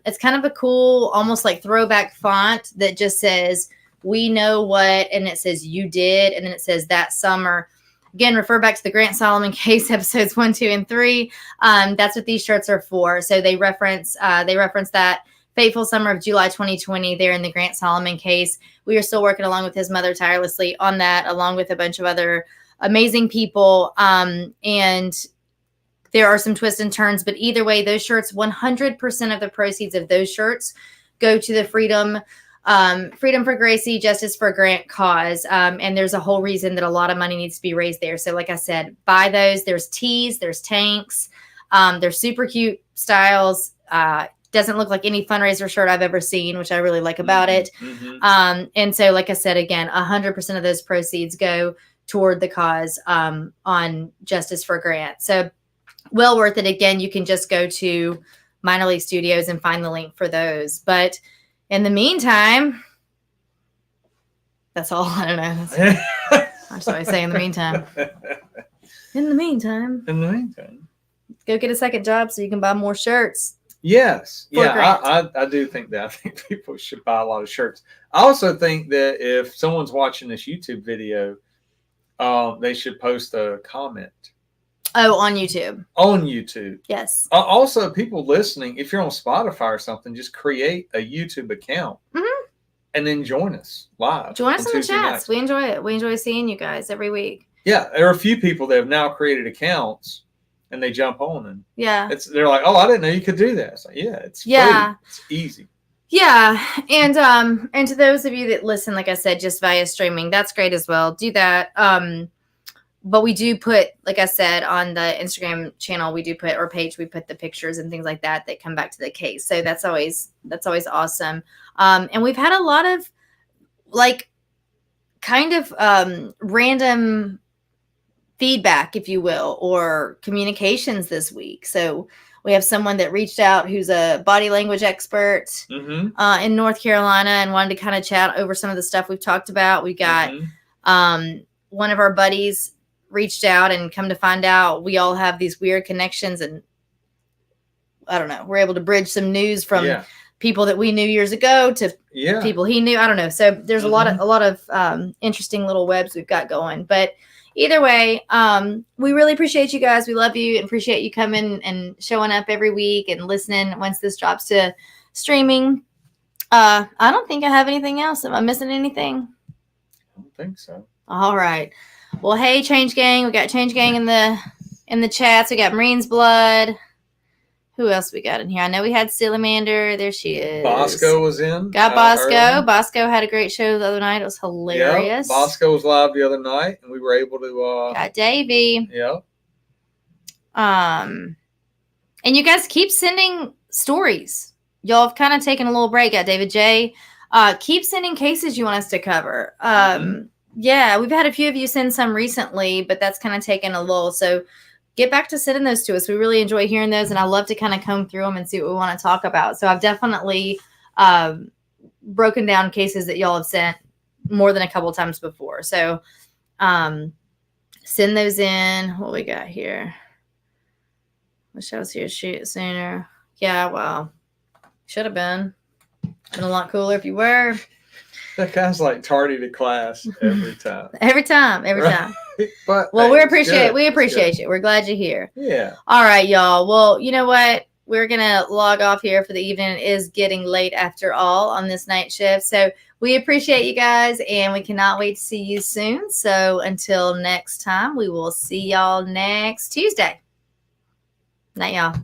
it's kind of a cool, almost like throwback font that just says, we know what, and it says you did, and then it says that summer. Again, refer back to the Grant Solomon case, episodes 1, 2, and 3. That's what these shirts are for. So they reference that fateful summer of July 2020 there in the Grant Solomon case. We are still working along with his mother tirelessly on that, along with a bunch of other amazing people. And there are some twists and turns, but either way, those shirts, 100% of the proceeds of those shirts go to the Freedom for Gracie, Justice for Grant cause. And there's a whole reason that a lot of money needs to be raised there. So like I said, buy those. There's tees, there's tanks. They're super cute styles. Doesn't look like any fundraiser shirt I've ever seen, which I really like about it. And so, like I said, again, 100% of those proceeds go toward the cause on Justice for Grant. So well worth it. Again, you can just go to Minor League Studios and find the link for those. But in the meantime, that's all. I don't know. That's what I say in the meantime. In the meantime, go get a second job so you can buy more shirts. Yes. Yeah, I do think that. I think people should buy a lot of shirts. I also think that if someone's watching this YouTube video, they should post a comment. Oh, on YouTube. On YouTube. Yes. Also, people listening, if you're on Spotify or something, just create a YouTube account and then join us live. Join us in the chats. We enjoy it. We enjoy seeing you guys every week. Yeah. There are a few people that have now created accounts and they jump on and they're like, oh, I didn't know you could do that. It's like, it's free. It's easy. Yeah. And to those of you that listen, like I said, just via streaming, that's great as well. Do that. but we do put, like I said, on the Instagram channel, we do put, or page, we put the pictures and things like that come back to the case. So that's always awesome. And we've had a lot of like kind of random feedback, if you will, or communications this week. So we have someone that reached out who's a body language expert in North Carolina and wanted to kind of chat over some of the stuff we've talked about. We got one of our buddies reached out, and come to find out we all have these weird connections, and I don't know, we're able to bridge some news from people that we knew years ago to people he knew. I don't know. So there's a lot of interesting little webs we've got going. But either way, we really appreciate you guys. We love you and appreciate you coming and showing up every week and listening once this drops to streaming. I don't think I have anything else. Am I missing anything? I don't think so. All right. Well, hey, Change Gang. We got Change Gang in the chats. We got Marine's Blood. Who else we got in here? I know we had Sillimander. There she is. Bosco was in. Got Bosco. Early. Bosco had a great show the other night. It was hilarious. Yeah, Bosco was live the other night, and we were able to. Got Davey. Yeah. And you guys keep sending stories. Y'all have kind of taken a little break. Got David J. Keep sending cases you want us to cover. Yeah, we've had a few of you send some recently, but that's kind of taken a lull. So get back to sending those to us. We really enjoy hearing those, and I love to kind of comb through them and see what we want to talk about. So I've definitely broken down cases that y'all have sent more than a couple of times before. So send those in. What we got here? Wish I was here sooner. Yeah, well, should have been. Been a lot cooler if you were. That guy's like tardy to class every time. every time. But well, we appreciate you. We're glad you're here. Yeah. All right, y'all. Well, you know what? We're gonna log off here for the evening. It is getting late after all on this night shift. So we appreciate you guys, and we cannot wait to see you soon. So until next time, we will see y'all next Tuesday. Night, y'all.